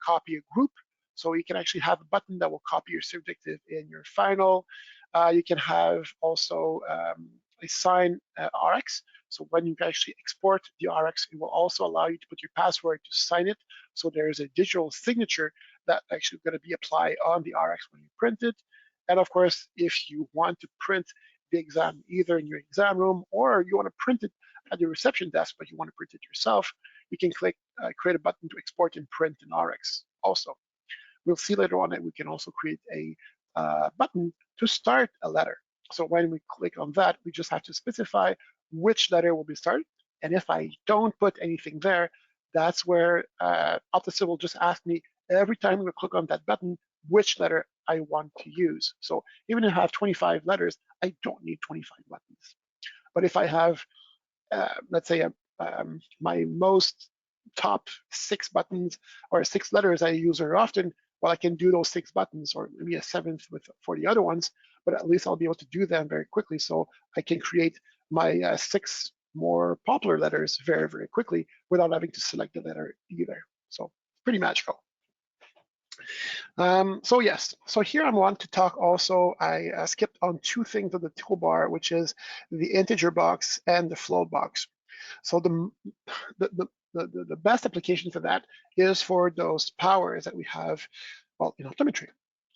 copy a group. So you can actually have a button that will copy your subjective in your final. You can have also assign RX. So when you actually export the RX, it will also allow you to put your password to sign it. So there's a digital signature that actually going to be applied on the RX when you print it. And of course, if you want to print the exam either in your exam room, or you want to print it at the reception desk, but you want to print it yourself, you can click create a button to export and print an RX also. We'll see later on that we can also create a button to start a letter. So when we click on that, we just have to specify which letter will be started. And if I don't put anything there, that's where Optosys will just ask me every time we click on that button, which letter I want to use. So even if I have 25 letters, I don't need 25 buttons. But if I have, let's say, my most top 6 buttons or 6 letters I use very often, well, I can do those 6 buttons, or maybe a 7th for the other ones, but at least I'll be able to do them very quickly. So I can create my 6 more popular letters very, very quickly without having to select the letter either. So pretty magical. So yes, so here I want to talk also, I skipped on 2 things on the toolbar, which is the integer box and the float box. So the best application for that is for those powers that we have, well, in optometry.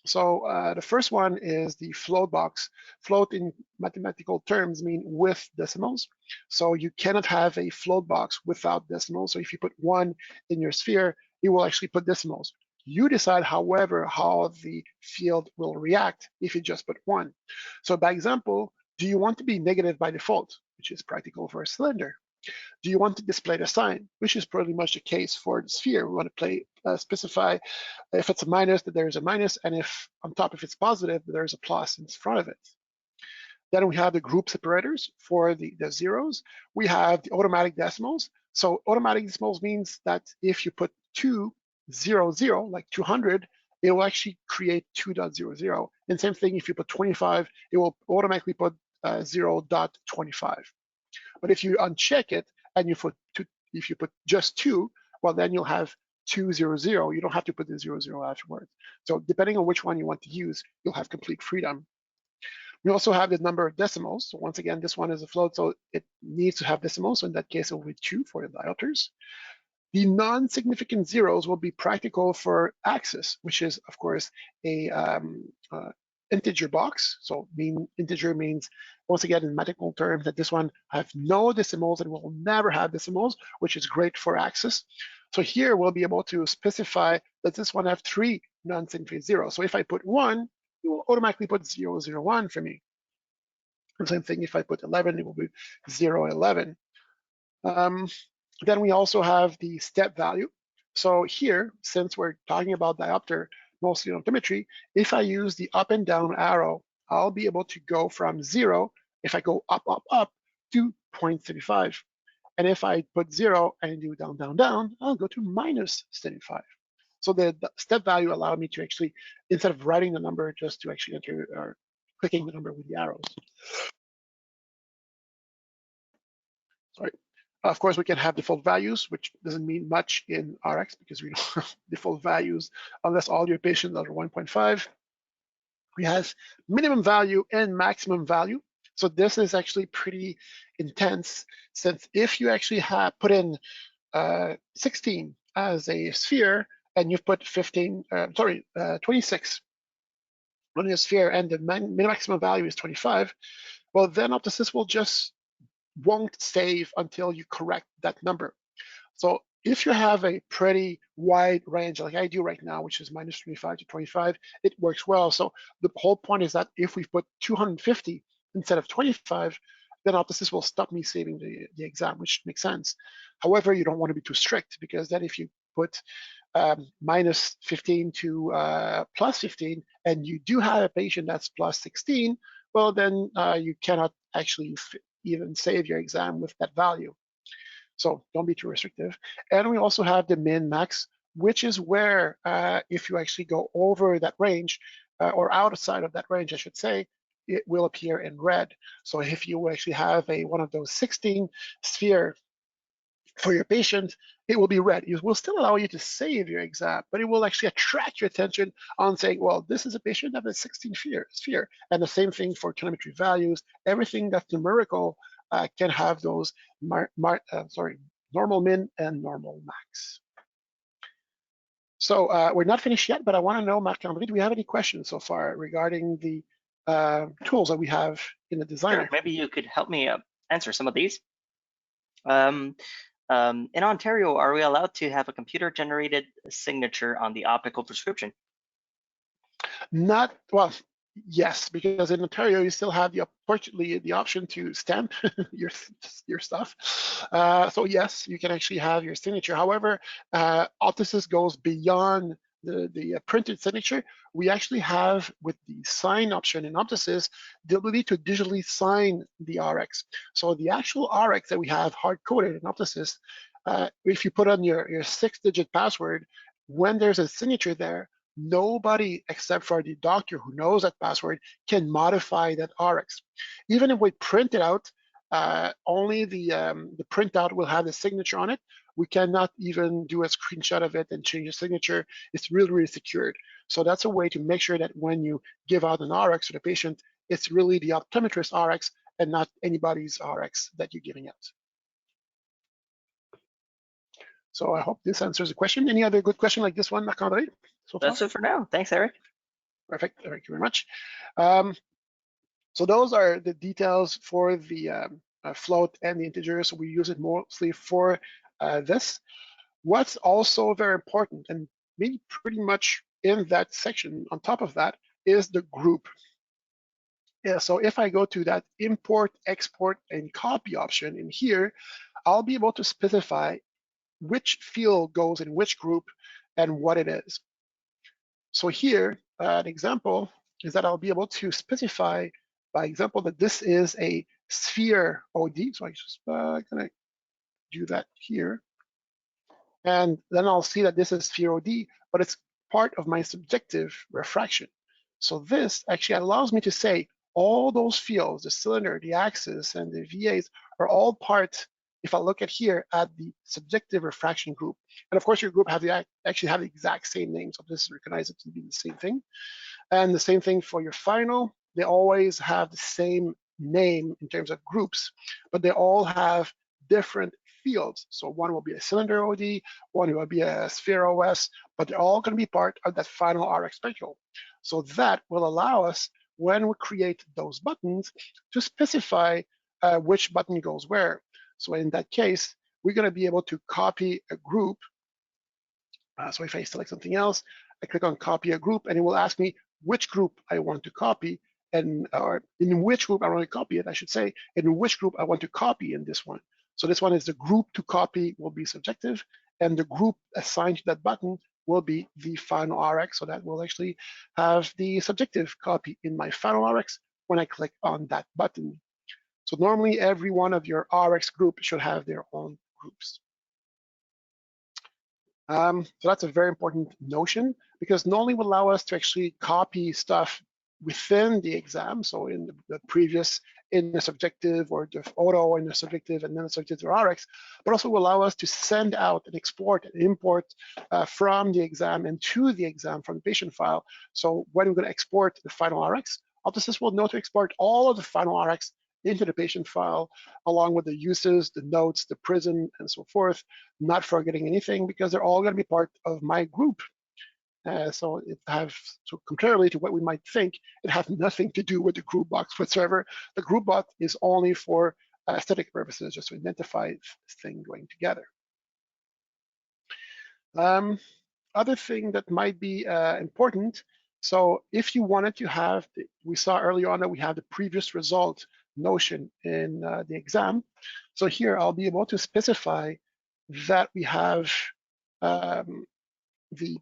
So the first one is the float box. Float in mathematical terms mean with decimals. So you cannot have a float box without decimals. So if you put 1 in your sphere, it will actually put decimals. You decide, however, how the field will react if you just put 1. So by example, do you want to be negative by default, which is practical for a cylinder? Do you want to display the sign, which is pretty much the case for the sphere? We want to specify if it's a minus, that there's a minus, and if on top, if it's positive, that there's a plus in front of it. Then we have the group separators for the zeros. We have the automatic decimals. So automatic decimals means that if you put 200, like 200, it will actually create 2.00. And same thing, if you put 25, it will automatically put 0.25. But if you uncheck it and if you put just 2, well, then you'll have 200. You don't have to put the 00 afterwards. So depending on which one you want to use, you'll have complete freedom. We also have the number of decimals. So once again, this one is a float, so it needs to have decimals. So in that case, it will be 2 for the diopters. The non-significant zeros will be practical for axis, which is, of course, a integer box. So integer means, once again, in mathematical terms, that this one have no decimals and will never have decimals, which is great for axis. So here we'll be able to specify that this one have 3 non-significant zeros. So if I put 1, it will automatically put 001 for me. The same thing, if I put 11, it will be 011. Then we also have the step value. So here, since we're talking about diopter, mostly in optometry, if I use the up and down arrow, I'll be able to go from 0, if I go up, up, up, to 0.35. And if I put 0 and do down, down, down, I'll go to minus 35. So the step value allowed me to actually, instead of writing the number, just to actually enter or clicking the number with the arrows. Sorry. Of course, we can have default values, which doesn't mean much in RX because we don't have default values unless all your patients are 1.5. We have minimum value and maximum value. So this is actually pretty intense, since if you actually have put in 16 as a sphere and you've put 26 on a sphere and the maximum value is 25, well, then Optosys will just won't save until you correct that number. So if you have a pretty wide range like I do right now, which is minus 25 to 25, it works well. So the whole point is that if we put 250 instead of 25, then Optosys will stop me saving the exam, which makes sense. However, you don't want to be too strict, because then if you put minus 15 to plus 15, and you do have a patient that's plus 16, well, then you cannot actually even save your exam with that value. So don't be too restrictive. And we also have the min max, which is where if you actually go over that range, or outside of that range, I should say, it will appear in red. So if you actually have one of those 16 sphere for your patient, it will be red. It will still allow you to save your exam, but it will actually attract your attention on saying, well, this is a patient that has 16 sphere. And the same thing for telemetry values. Everything that's numerical can have those normal min and normal max. So we're not finished yet, but I want to know, Marc-André, do we have any questions so far regarding the tools that we have in the designer? Sure, maybe you could help me answer some of these. In Ontario, are we allowed to have a computer-generated signature on the optical prescription? Not, well, yes, because in Ontario, you still have unfortunately the option to stamp your stuff. So yes, you can actually have your signature. However, Optosys goes beyond the printed signature. We actually have, with the sign option in Optosys, the ability to digitally sign the RX. So the actual RX that we have hard-coded in Optosys, if you put on your 6-digit password, when there's a signature there, nobody except for the doctor who knows that password can modify that RX. Even if we print it out, only the printout will have the signature on it. We cannot even do a screenshot of it and change the signature. It's really, really secured. So that's a way to make sure that when you give out an RX to the patient, it's really the optometrist RX and not anybody's RX that you're giving out. So I hope this answers the question. Any other good question like this one, Marc-André? So that's it for now. Thanks, Eric. Perfect. Thank you very much. So those are the details for the float and the integer. So we use it mostly for this. What's also very important, and maybe pretty much in that section on top of that, is the group. Yeah, so if I go to that import, export, and copy option in here, I'll be able to specify which field goes in which group and what it is. So here, an example is that I'll be able to specify by example, that this is a sphere OD. So I just gonna do that here. And then I'll see that this is sphere OD, but it's part of my subjective refraction. So this actually allows me to say all those fields, the cylinder, the axis, and the VAs are all part, if I look at here, at the subjective refraction group. And of course, your group have actually have the exact same name, so this recognizes it to be the same thing. And the same thing for your final. They always have the same name in terms of groups, but they all have different fields. So one will be a cylinder OD, one will be a sphere OS, but they're all going to be part of that final RX spectral. So that will allow us, when we create those buttons, to specify which button goes where. So in that case, we're going to be able to copy a group. So if I select something else, I click on copy a group, and it will ask me which group I want to copy, and or in which group I want to copy it, I should say, and in which group I want to copy in this one. So this one is the group to copy will be subjective, and the group assigned to that button will be the final RX. So that will actually have the subjective copy in my final RX when I click on that button. So normally every one of your RX group should have their own groups. So that's a very important notion, because not only will allow us to actually copy stuff within the exam, so in the previous, in the subjective, or the auto in the subjective, and then the subjective RX, but also will allow us to send out and export and import from the exam and to the exam from the patient file. So when we're going to export the final RX, Optosys will know to export all of the final RX into the patient file, along with the uses, the notes, the prism, and so forth, not forgetting anything, because they're all going to be part of my group. So contrarily to what we might think, it has nothing to do with the group box whatsoever. The group box is only for aesthetic purposes, just to identify this thing going together. Other thing that might be important, so if you wanted to have, we saw earlier on that we have the previous result notion in the exam. So here I'll be able to specify that we have the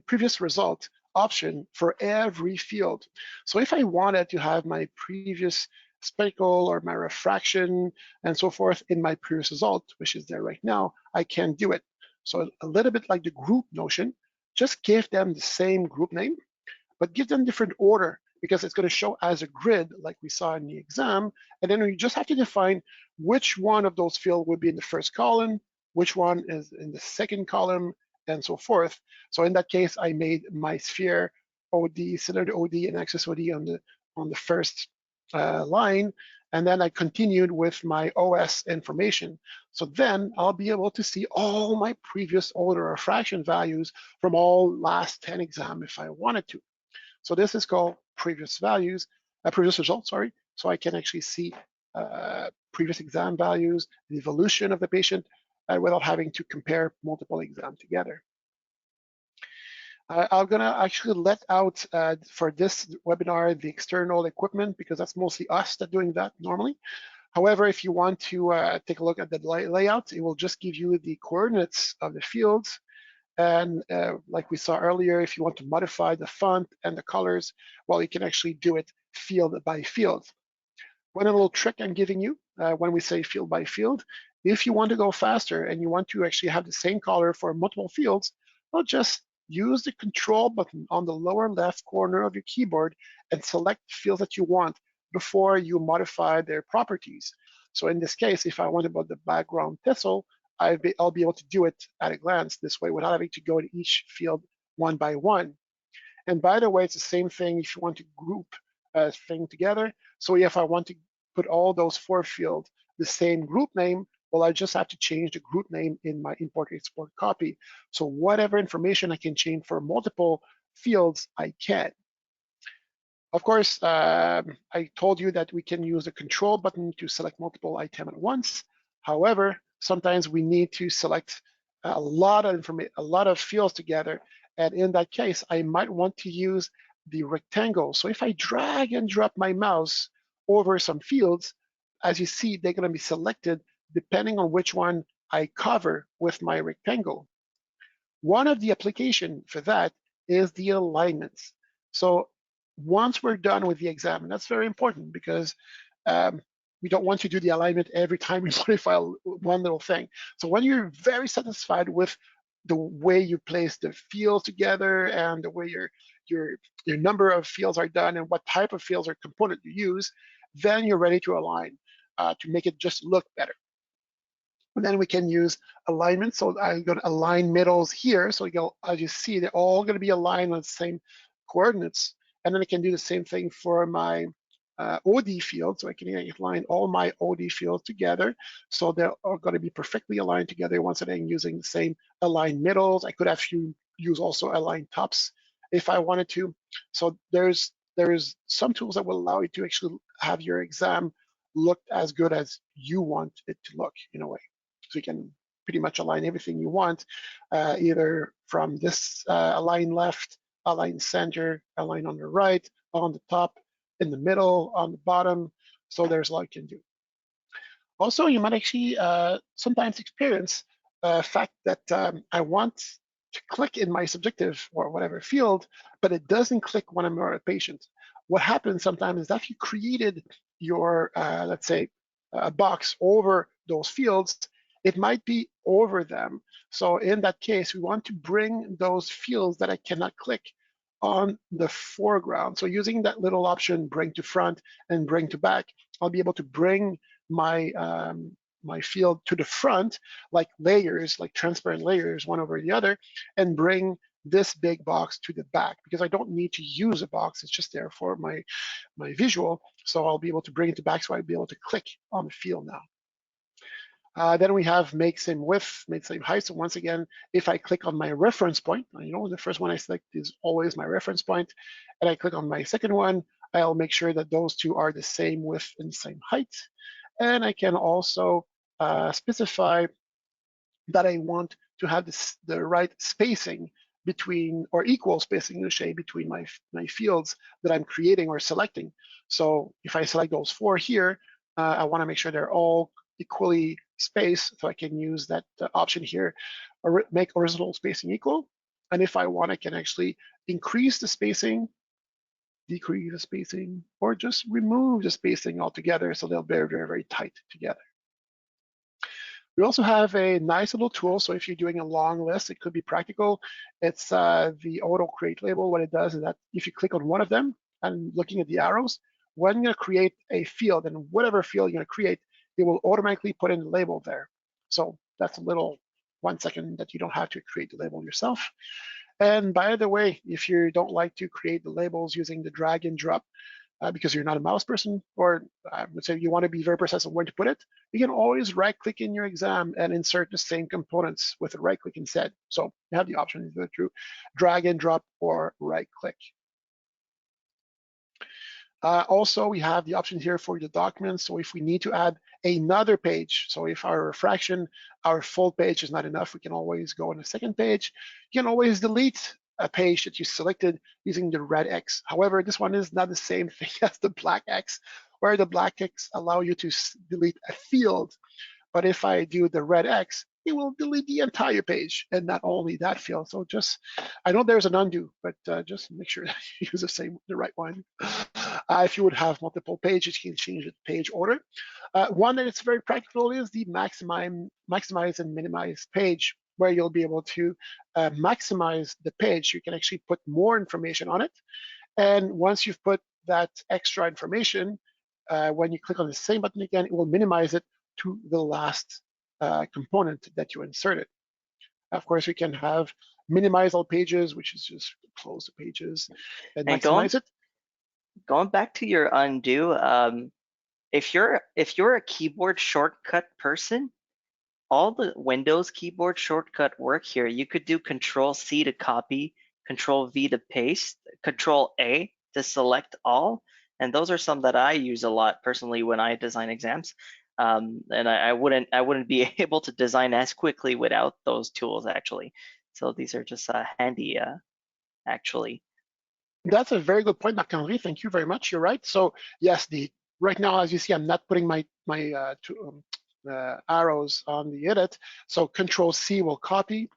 previous result option for every field. So if I wanted to have my previous speckle or my refraction and so forth in my previous result, which is there right now, I can do it. So a little bit like the group notion, just give them the same group name, but give them different order, because it's going to show as a grid like we saw in the exam. And then you just have to define which one of those fields would be in the first column, which one is in the second column, and so forth. So in that case, I made my sphere OD, cylinder OD, and axis OD on the first line, and then I continued with my OS information. So then I'll be able to see all my previous order or fraction values from all last 10 exam if I wanted to. So this is called previous values, previous results, sorry. So I can actually see previous exam values, the evolution of the patient, without having to compare multiple exams together. I'm gonna actually let out for this webinar the external equipment, because that's mostly us that doing that normally. However, if you want to take a look at the layout, it will just give you the coordinates of the fields. And like we saw earlier, if you want to modify the font and the colors, well, you can actually do it field by field. One little trick I'm giving you when we say field by field, if you want to go faster and you want to actually have the same color for multiple fields, well, just use the control button on the lower left corner of your keyboard and select the fields that you want before you modify their properties. So in this case, if I want to put the background thistle, I'll be able to do it at a glance this way without having to go to each field one by one. And by the way, it's the same thing if you want to group a thing together. So if I want to put all those 4 fields the same group name, well, I just have to change the group name in my import export copy. So whatever information I can change for multiple fields, I can. Of course, I told you that we can use the control button to select multiple items at once. However, sometimes we need to select a lot of information, a lot of fields together. And in that case, I might want to use the rectangle. So if I drag and drop my mouse over some fields, as you see, they're going to be selected depending on which one I cover with my rectangle. One of the applications for that is the alignments. So once we're done with the exam, and that's very important because um, we don't want to do the alignment every time we modify one little thing. So when you're very satisfied with the way you place the fields together and the way your your number of fields are done and what type of fields or component you use, then you're ready to align to make it just look better. And then we can use alignment. So I'm going to align middles here. So as you see, they're all going to be aligned on the same coordinates. And then I can do the same thing for my OD field. So I can align all my OD fields together. So they're all going to be perfectly aligned together once again using the same align middles. I could have you use also align tops if I wanted to. So there's some tools that will allow you to actually have your exam look as good as you want it to look in a way. So you can pretty much align everything you want, either from this align left, align center, align on the right, on the top, in the middle, on the bottom. So there's a lot you can do. Also, you might actually sometimes experience the fact that I want to click in my subjective or whatever field, but it doesn't click when I'm a patient. What happens sometimes is that if you created your, let's say, a box over those fields, it might be over them. So in that case, we want to bring those fields that I cannot click on the foreground. So using that little option, bring to front and bring to back, I'll be able to bring my my field to the front, like layers, like transparent layers, one over the other, and bring this big box to the back because I don't need to use a box. It's just there for my visual. So I'll be able to bring it to back so I'll be able to click on the field now. Then we have make same width, make same height. So once again, if I click on my reference point, you know, the first one I select is always my reference point, and I click on my second one, I'll make sure that those two are the same width and same height. And I can also specify that I want to have the right spacing between, or equal spacing, in shade between my fields that I'm creating or selecting. So if I select those four here, I want to make sure they're all equally spaced, so I can use that option here, or make horizontal spacing equal. And if I want, I can actually increase the spacing, decrease the spacing, or just remove the spacing altogether so they'll be very, very, very tight together. We also have a nice little tool. So if you're doing a long list, it could be practical. It's the auto create label. What it does is that if you click on one of them and looking at the arrows, when you're going to create a field, and whatever field you're going to create, it will automatically put in the label there. So that's a little 1 second that you don't have to create the label yourself. And by the way, if you don't like to create the labels using the drag and drop, because you're not a mouse person, or I would say you want to be very precise on where to put it, you can always right-click in your exam and insert the same components with a right-click instead. So you have the option to go through drag and drop or right-click. Also, we have the option here for the documents. So if we need to add another page, so if our refraction, our full page is not enough, we can always go on a second page. You can always delete a page that you selected using the red X. However, this one is not the same thing as the black X, where the black X allow you to delete a field. But if I do the red X, it will delete the entire page and not only that field. So just, I know there's an undo, but just make sure that you use the right one. If you would have multiple pages, you can change the page order. One that is very practical is the maximize and minimize page, where you'll be able to maximize the page. You can actually put more information on it. And once you've put that extra information, when you click on the same button again, it will minimize it to the last component that you inserted. Of course, we can have minimize all pages, which is just close the pages and And maximize it. going back to your undo, if you're a keyboard shortcut person, all the Windows keyboard shortcut work here. You could do Control C to copy, Control V to paste, Control A to select all, and those are some that I use a lot personally when I design exams. And I wouldn't be able to design as quickly without those tools actually. So these are just handy actually. That's a very good point, Marc-Henri. Thank you very much. You're right. So yes, right now, as you see, I'm not putting my arrows on the edit. So Control C will copy,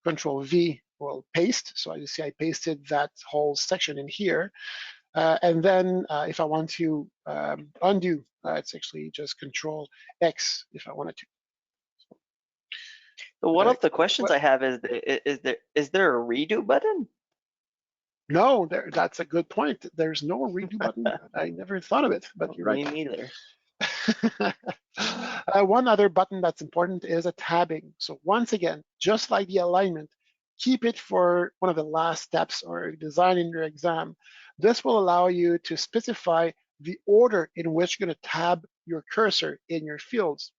Control V will paste. So as you see, I pasted that whole section in here. And then if I want to undo, it's actually just Control X if I wanted to. So one Uh, of the questions what? I have is there a redo button? No, that's a good point. There's no redo button. I never thought of it, but you're right. Me neither. One other button that's important is a tabbing. So once again, just like the alignment, keep it for one of the last steps or design in your exam. This will allow you to specify the order in which you're going to tab your cursor in your fields.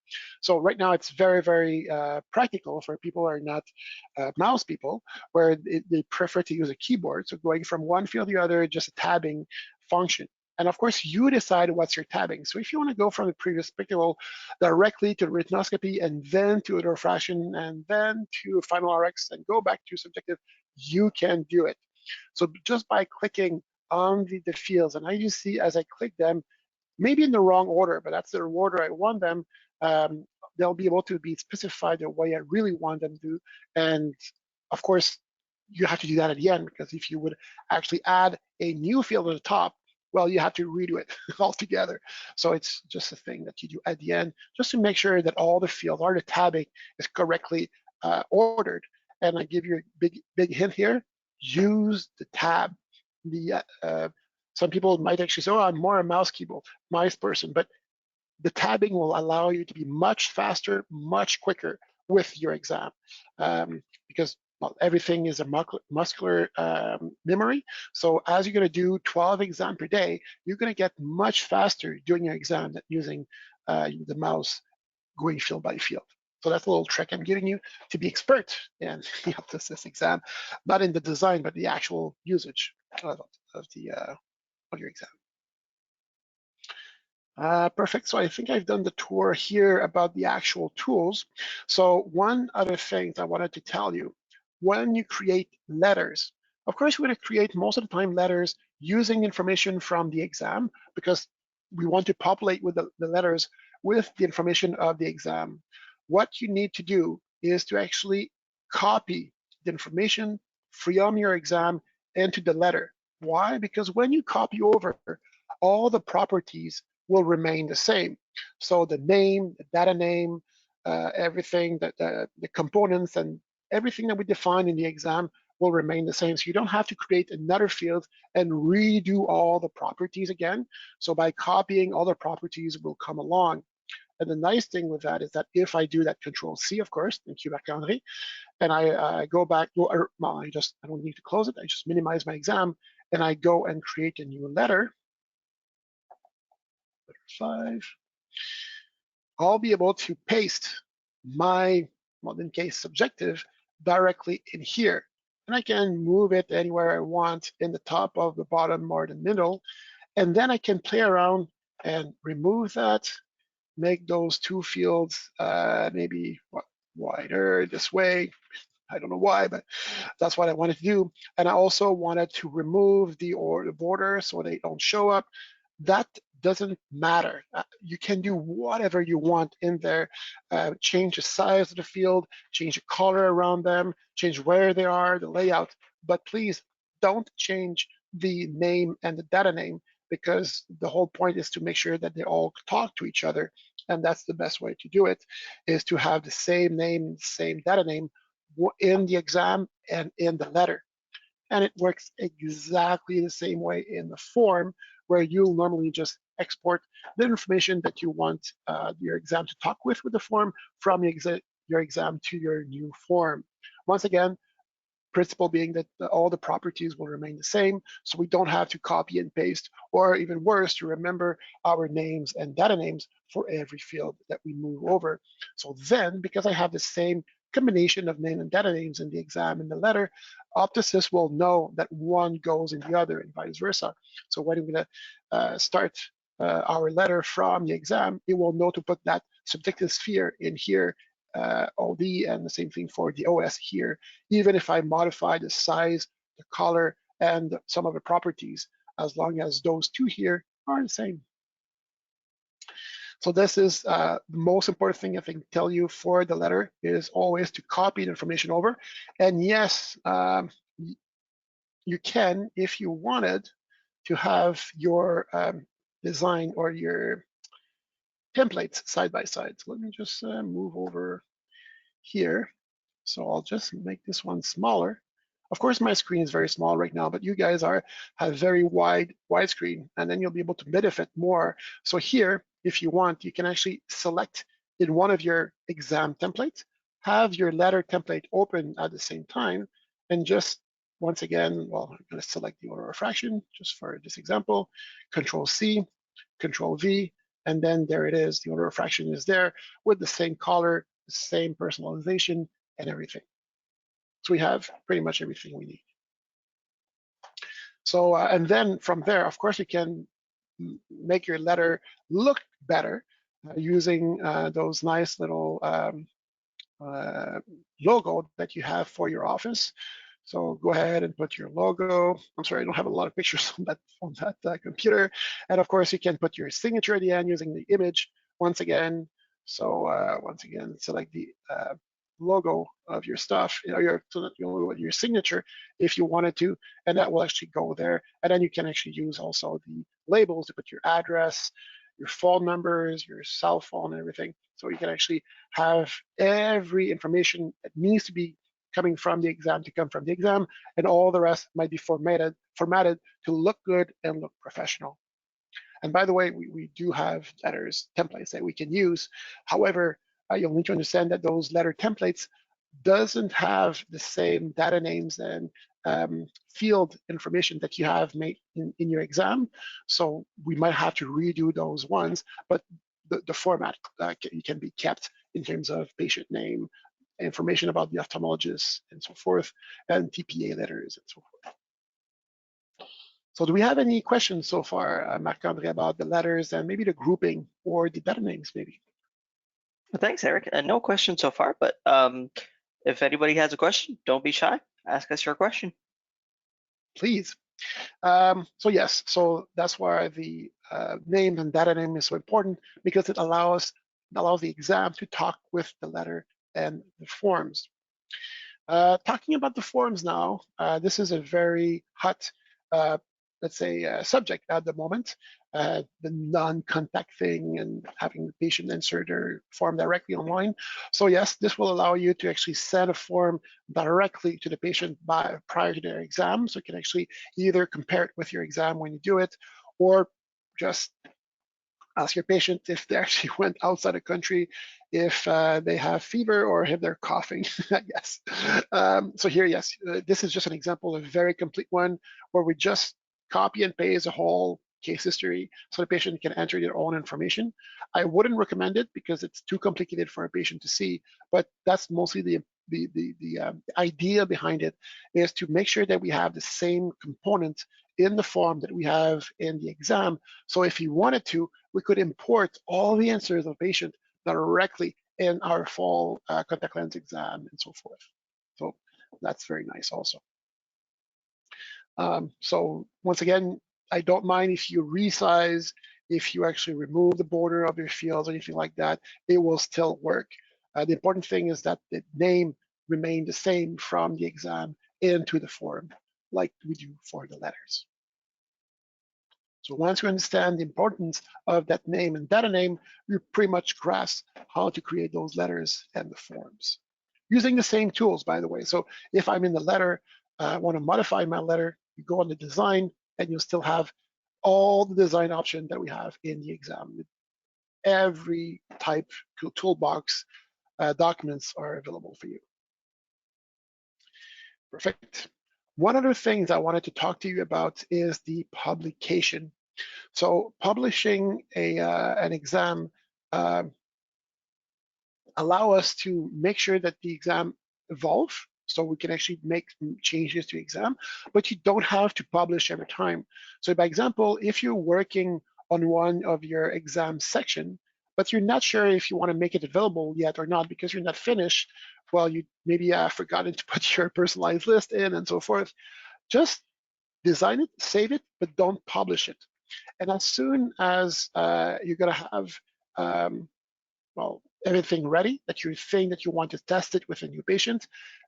So right now it's very, very practical for people who are not mouse people, where they prefer to use a keyboard. So going from one field to the other, just a tabbing function. And of course, you decide what's your tabbing. So if you want to go from the previous pictorial directly to retinoscopy and then to refraction and then to final RX and go back to subjective, you can do it. So just by clicking on the fields, and I just see as I click them, maybe in the wrong order, but that's the order I want them, um, they'll be able to be specified the way I really want them to. And of course, you have to do that at the end, because if you would actually add a new field at the top, well, you have to redo it altogether. So it's just a thing that you do at the end, just to make sure that all the fields, all the tabbing is correctly ordered. And I give you a big hint here: use the tab. The some people might actually say, "Oh, I'm more a mouse person," but the tabbing will allow you to be much faster, much quicker with your exam, because well, everything is a muscular memory. So as you're going to do 12 exams per day, you're going to get much faster doing your exam than using the mouse going field by field. So that's a little trick I'm giving you to be expert in the Optosys exam, not in the design, but the actual usage of the of your exam. Perfect. So I think I've done the tour here about the actual tools. So one other thing I wanted to tell you: when you create letters, of course, we're going to create most of the time letters using information from the exam, because we want to populate with the letters with the information of the exam. What you need to do is to actually copy the information from your exam into the letter. Why? Because when you copy over, all the properties will remain the same. So the name, the data name, everything, that the components and everything that we define in the exam will remain the same. So you don't have to create another field and redo all the properties again. So by copying, all the properties will come along. And the nice thing with that is that if I do that Control C, of course, thank you, Henri, and I go back, well, I don't need to close it. I just minimize my exam, and I go and create a new letter. 5. I'll be able to paste my, well, in case subjective, directly in here. And I can move it anywhere I want in the top of the bottom or the middle. And then I can play around and remove that, make those two fields maybe wider this way. I don't know why, but that's what I wanted to do. And I also wanted to remove the border so they don't show up. That doesn't matter. You can do whatever you want in there. Change the size of the field, change the color around them, change where they are, the layout. But please don't change the name and the data name, because the whole point is to make sure that they all talk to each other. And that's the best way to do it, is to have the same name, same data name in the exam and in the letter. And it works exactly the same way in the form, where you'll normally just export the information that you want your exam to talk with the form from your exam to your new form. Once again, principle being that all the properties will remain the same, so we don't have to copy and paste, or even worse, to remember our names and data names for every field that we move over. So then, because I have the same combination of name and data names in the exam and the letter, Optosys will know that one goes in the other and vice versa. So when we're going to start our letter from the exam, it will know to put that subjective sphere in here, OD, and the same thing for the OS here, even if I modify the size, the color, and some of the properties, as long as those two here are the same. So this is the most important thing I can tell you for the letter, is always to copy the information over. And yes, you can, if you wanted, to have your design or your templates side by side. So let me just move over here. So I'll just make this one smaller. Of course, my screen is very small right now, but you guys have very wide screen, and then you'll be able to benefit more. So here, if you want, you can actually select in one of your exam templates, have your letter template open at the same time, and just once again, well, I'm going to select the order of fraction just for this example, Control C, Control V, and then there it is. The order of fraction is there with the same color, the same personalization, and everything. So we have pretty much everything we need. So, and then from there, of course, you can make your letter look better using those nice little logo that you have for your office. So go ahead and put your logo. I'm sorry, I don't have a lot of pictures on that computer. And of course, you can put your signature at the end using the image once again. So once again, select the logo of your stuff, your signature if you wanted to, and that will actually go there. And then you can actually use also the labels to put your address, your phone numbers, your cell phone, and everything. So you can actually have every information that needs to be coming from the exam to come from the exam, and all the rest might be formatted to look good and look professional. And by the way, we do have letters templates that we can use. However, you'll need to understand that those letter templates doesn't have the same data names and field information that you have made in your exam. So we might have to redo those ones, but the format can be kept in terms of patient name, information about the ophthalmologist, and so forth, and TPA letters and so forth. So do we have any questions so far, Marc-André, about the letters and maybe the grouping or the data names maybe? Thanks, Eric. No questions so far, but if anybody has a question, don't be shy. Ask us your question. Please. So yes, so that's why the name and data name is so important, because it allows the exam to talk with the letter and the forms. Talking about the forms now, this is a very hot, let's say, subject at the moment, the non-contact thing and having the patient insert their form directly online. So yes, this will allow you to actually send a form directly to the patient prior to their exam. So you can actually either compare it with your exam when you do it, or just ask your patient if they actually went outside the country, if they have fever or if they're coughing, I guess. So here, yes, this is just an example, a very complete one where we just copy and paste the whole case history so the patient can enter their own information. I wouldn't recommend it because it's too complicated for a patient to see, but that's mostly the idea behind it, is to make sure that we have the same component in the form that we have in the exam. So if you wanted to, we could import all the answers of the patient directly in our fall contact lens exam and so forth. So that's very nice also. So once again, I don't mind if you resize, if you actually remove the border of your fields or anything like that, it will still work. The important thing is that the name remain the same from the exam into the form, like we do for the letters. So once you understand the importance of that name and data name, you pretty much grasp how to create those letters and the forms. Using the same tools, by the way. So if I'm in the letter, I want to modify my letter, you go on the design, and you'll still have all the design options that we have in the exam. Every type toolbox documents are available for you. Perfect. One other thing that I wanted to talk to you about is the publication. So publishing an exam allow us to make sure that the exam evolve, so we can actually make changes to exam, but you don't have to publish every time. So by example, if you're working on one of your exam section, but you're not sure if you want to make it available yet or not because you're not finished, well, you maybe forgotten to put your personalized list in and so forth, just design it, save it, but don't publish it. And as soon as you're going to have, well, everything ready that you think that you want to test it with a new patient,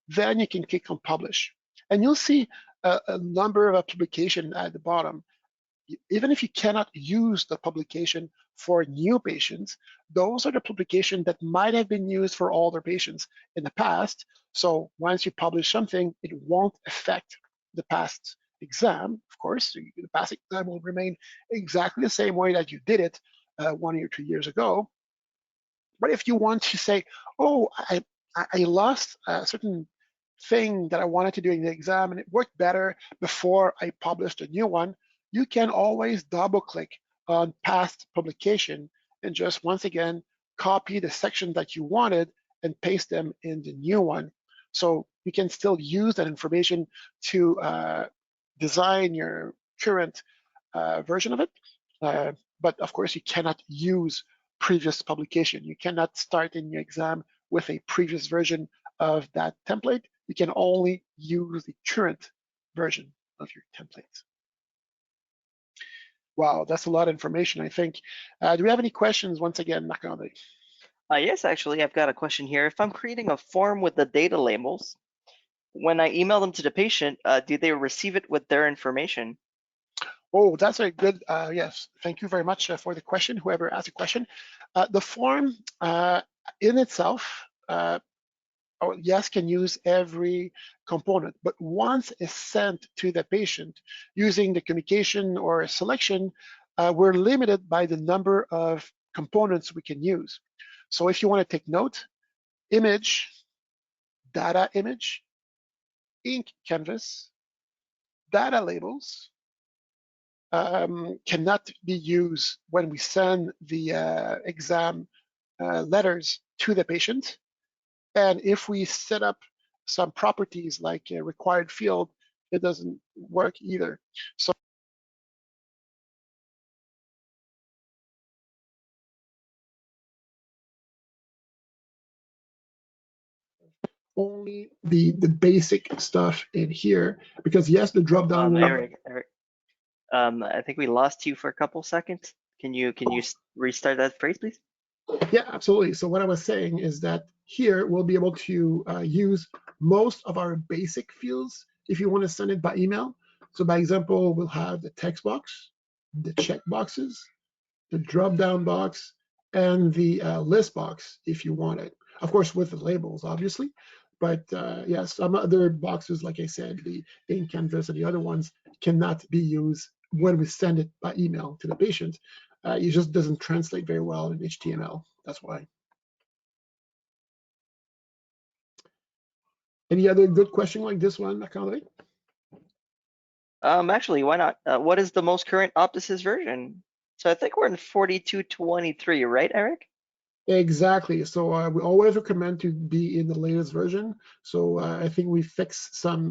then you can click on publish. And you'll see a number of publications at the bottom. even if you cannot use the publication for new patients, those are the publications that might have been used for older patients in the past. So once you publish something, it won't affect the past exam. Of course, the past exam will remain exactly the same way that you did it 1 or 2 years ago. But if you want to say, oh, I lost a certain thing that I wanted to do in the exam and it worked better before I published a new one, you can always double click on past publication and just once again copy the section that you wanted and paste them in the new one. So you can still use that information to design your current version of it. Uh, but of course, you cannot use previous publication. You cannot start in your exam with a previous version of that template. You can only use the current version of your templates. Wow, that's a lot of information, I think. Do we have any questions once again, Marc-André? Yes, actually, I've got a question here. If I'm creating a form with the data labels, when I email them to the patient, do they receive it with their information? Oh, that's a good, yes. Thank you very much for the question, whoever asked the question. The form in itself, yes, can use every component, but once it's sent to the patient using the communication or selection, we're limited by the number of components we can use. So if you want to take note, image, data image, ink canvas, data labels cannot be used when we send the exam letters to the patient. And if we set up some properties like a required field, it doesn't work either. So only the basic stuff in here, because yes, the drop down will. Eric, I think we lost you for a couple seconds. Can you restart that phrase, please? Yeah, absolutely. So what I was saying is that here we'll be able to use most of our basic fields if you want to send it by email. So by example, we'll have the text box, the check boxes, the drop down box, and the list box if you want it. Of course, with the labels, obviously. But yes, some other boxes, like I said, the ink canvas and the other ones cannot be used when we send it by email to the patient. It just doesn't translate very well in HTML. That's why. Any other good question like this one, Akale? Actually, why not? What is the most current Optosys version? So I think we're in 42.23, right, Eric? Exactly. So we always recommend to be in the latest version. So I think we fixed some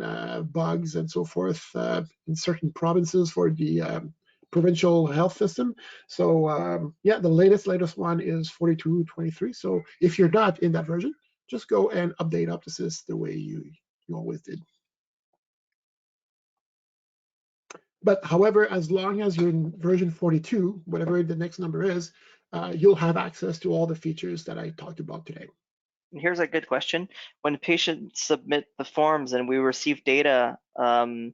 bugs and so forth in certain provinces for the provincial health system. So yeah, the latest one is 42.23. So if you're not in that version, just go and update Optosys the way you always did. But however, as long as you're in version 42, whatever the next number is, you'll have access to all the features that I talked about today. Here's a good question. When patients submit the forms and we receive data, the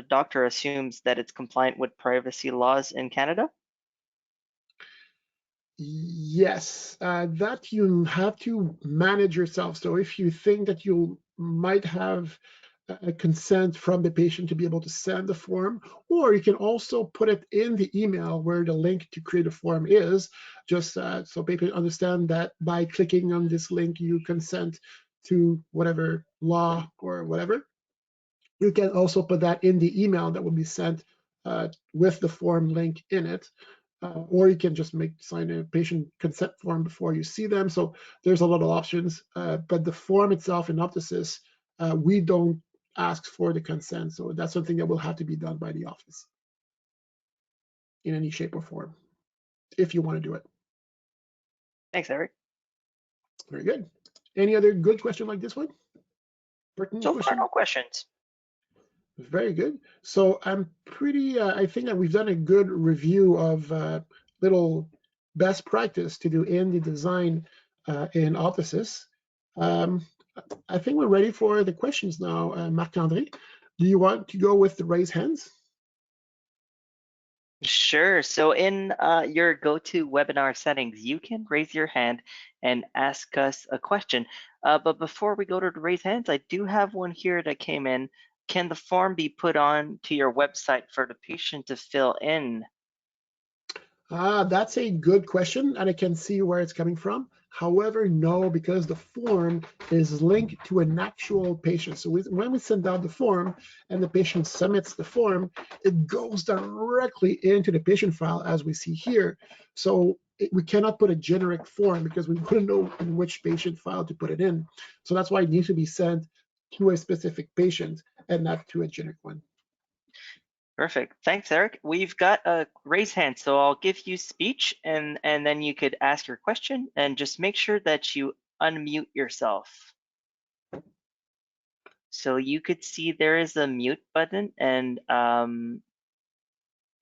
doctor assumes that it's compliant with privacy laws in Canada? Yes, that you have to manage yourself. So if you think that you might have a consent from the patient to be able to send the form, or you can also put it in the email where the link to create a form is, just so people understand that by clicking on this link, you consent to whatever law or whatever. You can also put that in the email that will be sent with the form link in it. Or you can just sign a patient consent form before you see them. So there's a lot of options, but the form itself in Optosys, we don't ask for the consent. So that's something that will have to be done by the office in any shape or form, if you want to do it. Thanks, Eric. Very good. Any other good question like this one? Pertinent So far, question? no questions. Very good. So I'm pretty, I think that we've done a good review of little best practice to do in the design in Optosys. I think we're ready for the questions now, Marc-André. Do you want to go with the raise hands? Sure. So in your GoToWebinar settings, you can raise your hand and ask us a question. But before we go to the raise hands, I do have one here that came in. Can the form be put on to your website for the patient to fill in? That's a good question, and I can see where it's coming from. However, no, because the form is linked to an actual patient. So when we send out the form and the patient submits the form, it goes directly into the patient file as we see here. So we cannot put a generic form because we wouldn't know in which patient file to put it in. So that's why it needs to be sent to a specific patient and not to a generic one. Perfect. Thanks, Eric. We've got a raise hand, so I'll give you speech and then you could ask your question and just make sure that you unmute yourself. So you could see there is a mute button and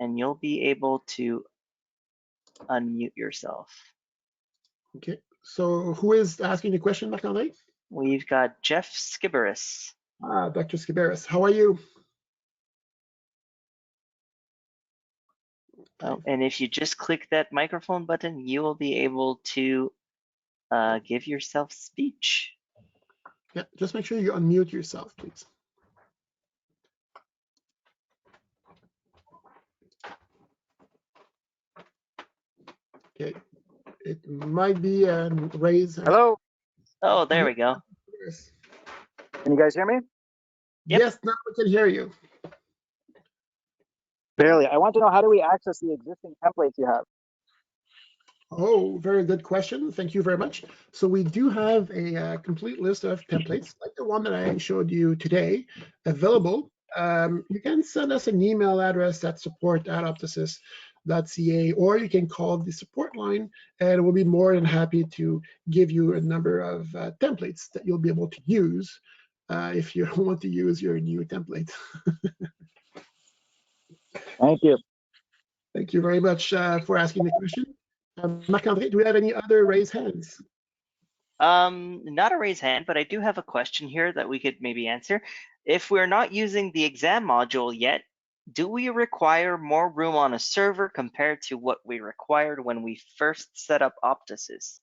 you'll be able to unmute yourself. Okay, so who is asking the question, Marc-André? We've got Jeff Skiberis. Dr. Skiberis, how are you? Oh, and if you just click that microphone button, you will be able to give yourself speech. Yeah, just make sure you unmute yourself, please. Okay, it might be a raise. Hello. Oh, there we go. Can you guys hear me? Yep. Yes, now we can hear you. Barely. I want to know, how do we access the existing templates you have? Oh, very good question. Thank you very much. So we do have a complete list of templates, like the one that I showed you today, available. You can send us an email address at support@optosys.ca, or you can call the support line, and we'll be more than happy to give you a number of templates that you'll be able to use if you want to use your new template. Thank you. Thank you very much for asking the question. Marc-André, do we have any other raised hands? Not a raise hand, but I do have a question here that we could maybe answer. If we're not using the exam module yet, do we require more room on a server compared to what we required when we first set up Optosys?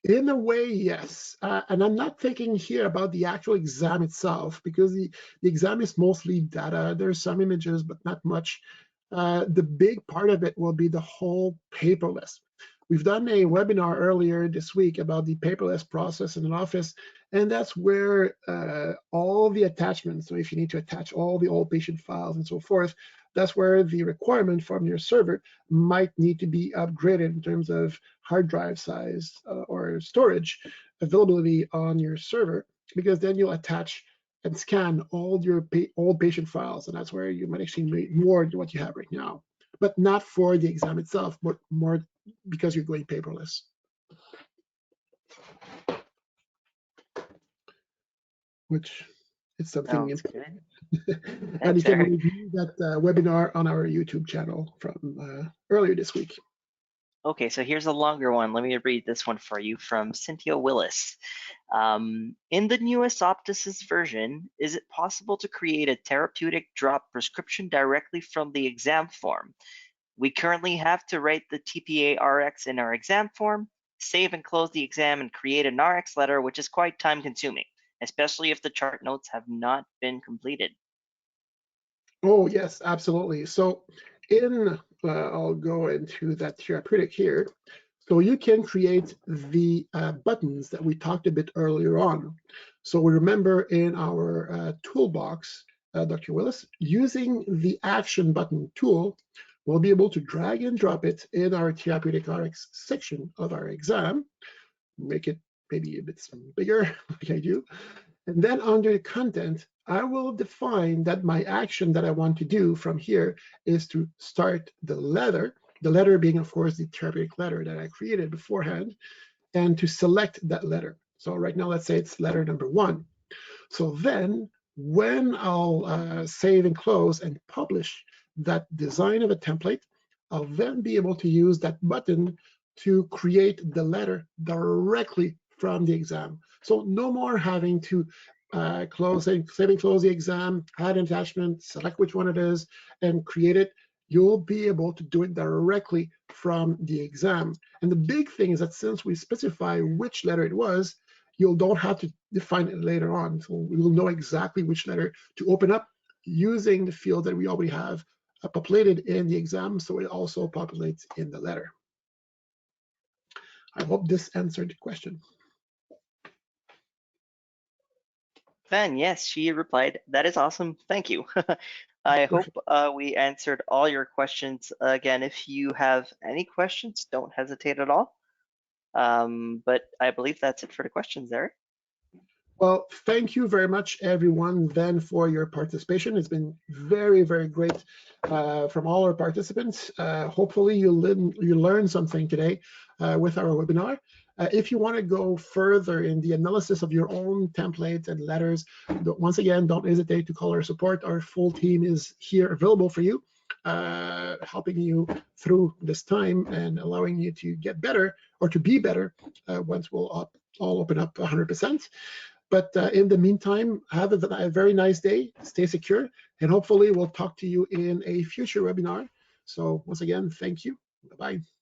In a way, yes. And I'm not thinking here about the actual exam itself, because the exam is mostly data. There's some images, but not much. The big part of it will be the whole paperless. We've done a webinar earlier this week about the paperless process in an office, and that's where all the attachments, so if you need to attach all the old patient files and so forth, that's where the requirement from your server might need to be upgraded in terms of hard drive size or storage availability on your server, because then you'll attach and scan all your old patient files, and that's where you might actually make more than what you have right now, but not for the exam itself, but more because you're going paperless. Which is something Sounds important. good. And Thanks, you can Eric. review that webinar on our YouTube channel from earlier this week. Okay, so here's a longer one. Let me read this one for you from Cynthia Willis. In the newest Optosys version, is it possible to create a therapeutic drop prescription directly from the exam form? We currently have to write the TPA RX in our exam form, save and close the exam, and create an RX letter, which is quite time consuming, especially if the chart notes have not been completed. Oh, yes, absolutely. So I'll go into that therapeutic here. So you can create the buttons that we talked a bit earlier on. So we remember in our toolbox, Dr. Willis, using the action button tool, we'll be able to drag and drop it in our therapeutic RX section of our exam, make it maybe a bit bigger like I do. And then under content, I will define that my action that I want to do from here is to start the letter being, of course, the therapeutic letter that I created beforehand, and to select that letter. So right now, let's say it's letter number 1. So then when I'll save and close and publish that design of a template, I'll then be able to use that button to create the letter directly from the exam. So no more having to save and close the exam, add an attachment, select which one it is, and create it, you'll be able to do it directly from the exam. And the big thing is that since we specify which letter it was, you don't have to define it later on. So we will know exactly which letter to open up using the field that we already have populated in the exam, so it also populates in the letter. I hope this answered the question. Van, yes, she replied, "That is awesome. Thank you." I hope we answered all your questions. Again, if you have any questions, don't hesitate at all. But I believe that's it for the questions there. Well, thank you very much, everyone, then, for your participation. It's been very, very great from all our participants. Hopefully, you learned something today with our webinar. If you want to go further in the analysis of your own templates and letters, once again, don't hesitate to call our support. Our full team is here available for you, helping you through this time and allowing you to get better or to be better once we'll all open up 100%. But in the meantime, have a very nice day, stay secure, and hopefully we'll talk to you in a future webinar. So once again, thank you. Bye-bye.